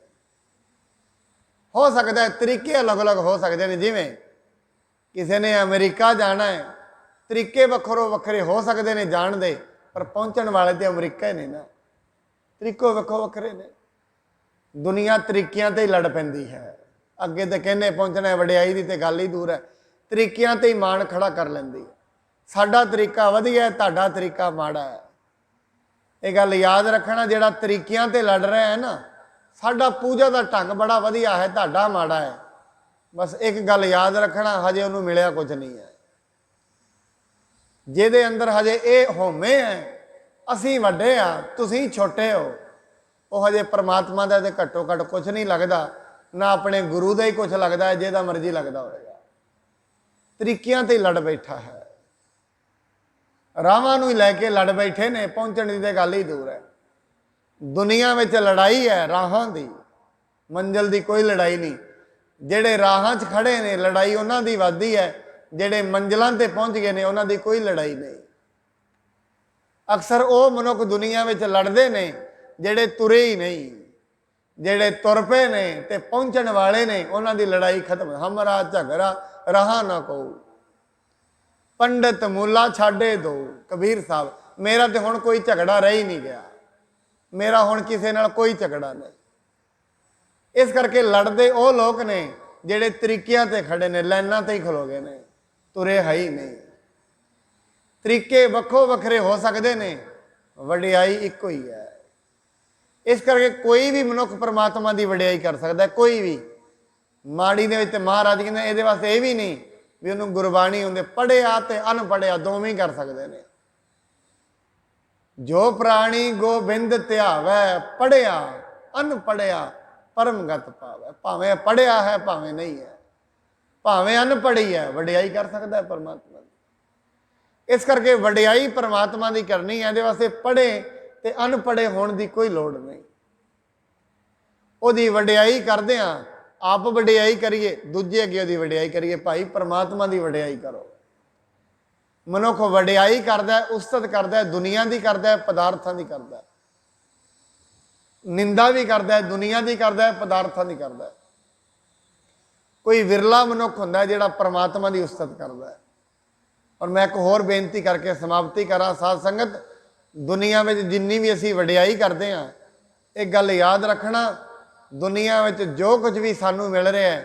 ਹੋ ਸਕਦਾ ਹੈ ਤਰੀਕੇ ਅਲੱਗ-ਅਲੱਗ ਹੋ ਸਕਦੇ ਨੇ। ਜਿਵੇਂ ਕਿਸੇ ਨੇ ਅਮਰੀਕਾ ਜਾਣਾ ਹੈ, ਤਰੀਕੇ ਵੱਖਰੋ ਵੱਖਰੇ ਹੋ ਸਕਦੇ ਨੇ ਜਾਣ ਦੇ, ਪਰ ਪਹੁੰਚਣ ਵਾਲੇ ਤੇ ਅਮਰੀਕਾ ਹੀ ਨੇ ਨਾ। ਤਰੀਕੋ ਵੱਖੋ ਵੱਖਰੇ ਨੇ। ਦੁਨੀਆ ਤਰੀਕਿਆਂ ਤੇ ਹੀ ਲੜ ਪੈਂਦੀ ਹੈ। ਅੱਗੇ ਤਾਂ ਕਹਿੰਦੇ ਪਹੁੰਚਣਾ, ਵਡਿਆਈ ਦੀ ਤੇ ਗੱਲ ਹੀ ਦੂਰ ਹੈ। ਤਰੀਕਿਆਂ ਤੇ ਹੀ ਮਾਣ ਖੜਾ ਕਰ ਲੈਂਦੀ ਹੈ। ਸਾਡਾ ਤਰੀਕਾ ਵਧੀਆ ਹੈ, ਤੁਹਾਡਾ ਤਰੀਕਾ ਮਾੜਾ ਹੈ। ਇਹ ਗੱਲ ਯਾਦ ਰੱਖਣਾ, ਜਿਹੜਾ ਤਰੀਕਿਆਂ ਤੇ ਲੜ ਰਿਹਾ ਹੈ ਨਾ, ਸਾਡਾ ਪੂਜਾ ਦਾ ਢੰਗ ਬੜਾ ਵਧੀਆ ਹੈ, ਤੁਹਾਡਾ ਮਾੜਾ ਹੈ। ਬਸ ਇੱਕ ਗੱਲ ਯਾਦ ਰੱਖਣਾ, ਹਜੇ ਉਹਨੂੰ ਮਿਲਿਆ ਕੁਝ ਨਹੀਂ ਹੈ। ਜਿਹਦੇ ਅੰਦਰ ਹਜੇ ਇਹ ਹੋਮੇ ਹੈ, ਅਸੀਂ ਵੱਡੇ ਆ ਤੁਸੀਂ ਛੋਟੇ ਹੋ, ਉਹ ਹਜੇ ਪਰਮਾਤਮਾ ਦਾ ਤੇ ਘੱਟੋ ਘੱਟ ਕੁਝ ਨਹੀਂ ਲੱਗਦਾ, ਨਾ ਆਪਣੇ ਗੁਰੂ ਦਾ ਹੀ ਕੁਝ ਲੱਗਦਾ ਹੈ, ਜਿਹਦਾ ਮਰਜ਼ੀ ਲੱਗਦਾ ਹੋਵੇਗਾ। ਤਰੀਕਿਆਂ ਤੇ ਲੜ ਬੈਠਾ ਹੈ, ਰਾਵਾਂ ਨੂੰ ਹੀ ਲੈ ਕੇ ਲੜ ਬੈਠੇ ਨੇ। ਪਹੁੰਚਣ ਦੀ ਤੇ ਗੱਲ ਹੀ ਦੂਰ ਹੈ। ਦੁਨੀਆ ਵਿੱਚ ਲੜਾਈ ਹੈ ਰਾਹਾਂ ਦੀ, ਮੰਜ਼ਿਲ ਦੀ ਕੋਈ ਲੜਾਈ ਨਹੀਂ। ਜਿਹੜੇ ਰਾਹਾਂ 'ਚ ਖੜੇ ਨੇ ਲੜਾਈ ਉਹਨਾਂ ਦੀ ਵੱਧਦੀ ਹੈ, ਜਿਹੜੇ ਮੰਜ਼ਿਲਾਂ ਤੇ ਪਹੁੰਚ ਗਏ ਨੇ ਉਹਨਾਂ ਦੀ ਕੋਈ ਲੜਾਈ ਨਹੀਂ। ਅਕਸਰ ਉਹ ਮਨੁੱਖ ਦੁਨੀਆ ਵਿੱਚ ਲੜਦੇ ਨੇ ਜਿਹੜੇ ਤੁਰੇ ਹੀ ਨਹੀਂ। ਜਿਹੜੇ ਤੁਰ ਪਏ ਨੇ ਤੇ ਪਹੁੰਚਣ ਵਾਲੇ ਨੇ, ਉਹਨਾਂ ਦੀ ਲੜਾਈ ਖਤਮ। ਹਮਰਾ ਝਗੜਾ ਰਹਾ ਨਾ ਕਹੂ, ਪੰਡਤ ਮੁੱਲਾ ਛਾਡੇ ਦੋ। ਕਬੀਰ ਸਾਹਿਬ, ਮੇਰਾ ਤੇ ਹੁਣ ਕੋਈ ਝਗੜਾ ਰਹਿ ਹੀ ਨਹੀਂ ਗਿਆ, ਮੇਰਾ ਹੁਣ ਕਿਸੇ ਨਾਲ ਕੋਈ ਝਗੜਾ ਨਹੀਂ। ਇਸ ਕਰਕੇ ਲੜਦੇ ਉਹ ਲੋਕ ਨੇ ਜਿਹੜੇ ਤਰੀਕਿਆਂ ਤੇ ਖੜੇ ਨੇ, ਲਾਈਨਾਂ ਤੇ ਹੀ ਖਲੋ ਗਏ ਨੇ, ਤੁਰੇ ਹੈ ਹੀ ਨਹੀਂ। ਤਰੀਕੇ ਵੱਖੋ ਵੱਖਰੇ ਹੋ ਸਕਦੇ ਨੇ, ਵਡਿਆਈ ਇੱਕੋ ਹੀ ਹੈ। ਇਸ ਕਰਕੇ ਕੋਈ ਵੀ ਮਨੁੱਖ ਪਰਮਾਤਮਾ ਦੀ ਵਡਿਆਈ ਕਰ ਸਕਦਾ, ਕੋਈ ਵੀ। ਮਾੜੀ ਦੇ ਵਿੱਚ ਮਹਾਰਾਜ ਕਹਿੰਦੇ ਇਹਦੇ ਵਾਸਤੇ ਇਹ ਵੀ ਨਹੀਂ ਵੀ ਉਹਨੂੰ ਗੁਰਬਾਣੀ ਹੁੰਦੇ, ਪੜ੍ਹਿਆ ਤੇ ਅਨਪੜ੍ਹਿਆ ਦੋਵੇਂ ਹੀ ਕਰ ਸਕਦੇ ਨੇ। ਜੋ ਪ੍ਰਾਣੀ ਗੋਬਿੰਦ ਧਿਆਵੈ, ਪੜ੍ਹਿਆ ਅਨਪੜ੍ਹਿਆ ਪਰਮਗਤ ਪਾਵੈ। ਭਾਵੇਂ ਪੜ੍ਹਿਆ ਹੈ ਭਾਵੇਂ ਨਹੀਂ ਹੈ, ਭਾਵੇਂ ਅਨਪੜ੍ਹੀ ਹੈ, ਵਡਿਆਈ ਕਰ ਸਕਦਾ ਹੈ ਪਰਮਾਤਮਾ ਦੀ। इस करके वडियाई परमात्मा की करनी है, ये वास्ते पढ़े तो अनपढ़े होने की कोई लोड़ नहीं। ਉਹਦੀ ਵਡਿਆਈ ਕਰਦੇ ਆਂ, ਆਪ ਵਡਿਆਈ ਕਰੀਏ, ਦੂਜੇ ਅੱਗੇ ਉਹਦੀ ਵਡਿਆਈ ਕਰੀਏ। ਭਾਈ परमात्मा की ਵਡਿਆਈ करो। ਮਨੁੱਖ ਵਡਿਆਈ ਕਰਦਾ, ਉਸਤਤ ਕਰਦਾ, ਦੁਨੀਆ ਦੀ ਕਰਦਾ, ਪਦਾਰਥਾਂ ਦੀ ਕਰਦਾ, ਨਿੰਦਾ ਵੀ ਕਰਦਾ, ਦੁਨੀਆ ਦੀ ਕਰਦਾ, ਪਦਾਰਥਾਂ ਦੀ ਕਰਦਾ। ਕੋਈ ਵਿਰਲਾ ਮਨੁੱਖ ਹੁੰਦਾ ਜਿਹੜਾ परमात्मा की ਉਸਤਤ ਕਰਦਾ। और मैं एक होर बेनती करके समाप्ति करा, साध संगत, दुनिया में जिन्नी भी असी वडियाई करते हैं, एक गल याद रखना, दुनिया में जो कुछ भी सानू मिल रहा है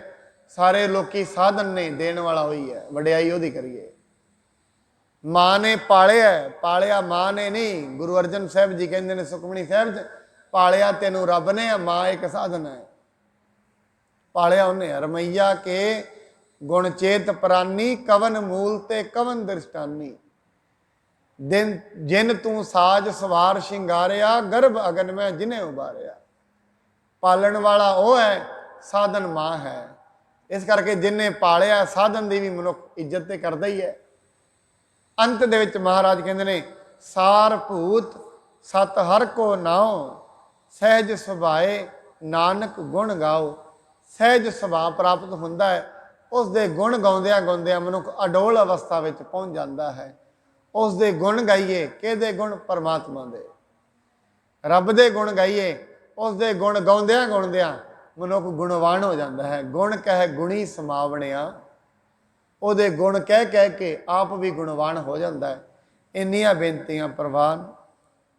सारे लोग साधन ने देने वाला वही है, वडियाई ओदी करिए। माँ ने पालिया, पालिया माँ ने नहीं। गुरु अर्जन साहब जी कहते हैं सुखमनी साहब च, पालिया तेनू रब ने, माँ एक साधन है। पालिया उन्हें रमैया के गुण चेत प्रानी, कवन मूल ते कवन दृष्टानी। दिन जिन तू साज सवार शिंगारिया, गर्भ अगन में जिन्हें उबारिया। पालन वाला वो है, साधन माँ है। इस करके जिन्हें पालिया साधन की भी मनुख इज्जत तो करता ही है। अंत दे विच महाराज कहते हैं, सार भूत सत हर को नाओ, सहज सुभाए नानक गुण गाओ। सहज सुभाव प्राप्त होंदा है, उसके गुण गाउंदिया गाउंदिया मनुख अडोल अवस्था में पहुँच जाता है। उसके गुण गाइए, किहदे गुण? परमात्मा दे, रब दे गुण गाइए। उसके गुण गाउंदिया गाउंदिया मनुख गुणवान हो जाता है। गुण कह गुणी समावणिया, ਉਹਦੇ गुण कह कह के आप भी गुणवान हो जाता है। इन्नियां बेनतियां प्रवान।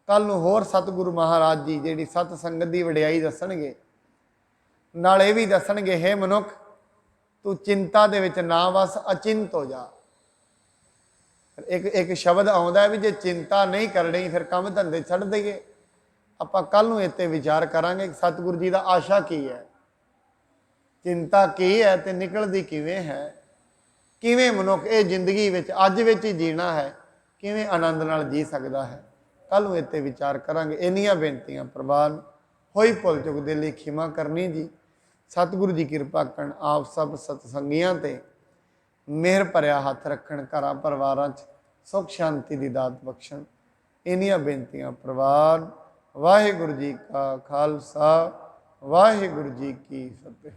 कल नूं होर सतगुरु महाराज जी जिहड़ी सत संगत की वडियाई दसणगे, नाल इह भी दसणगे, हे मनुख तू चिंता दे विच ना बस, अचिंत हो जा। एक एक शब्द आउंदा है भी जे चिंता नहीं करनी फिर काम धंधे छड़ दईए। आपां कल नूं इत्ते विचार करांगे सतगुरु जी दा आशा की है, चिंता की है ते निकलदी किवें है, किवें मनुख ये जिंदगी विच अज विच ही जीना है, किवें आनंद नाल जी सकदा है। कल नूं इत्ते विचार करांगे। इन्नियां बेनतियां प्रवान। होई भुल चुक दे लई खिमा करनी जी। सतगुरु जी किरपा करन, आप सब सतसंगियां ते मेहर भरिया हथ रखण, घरां परिवारां च सुख शांति दी दात बख्शण। इन्नियां बेनतियां प्रवान। वाहिगुरू जी का खालसा, वाहिगुरू जी की फतेह।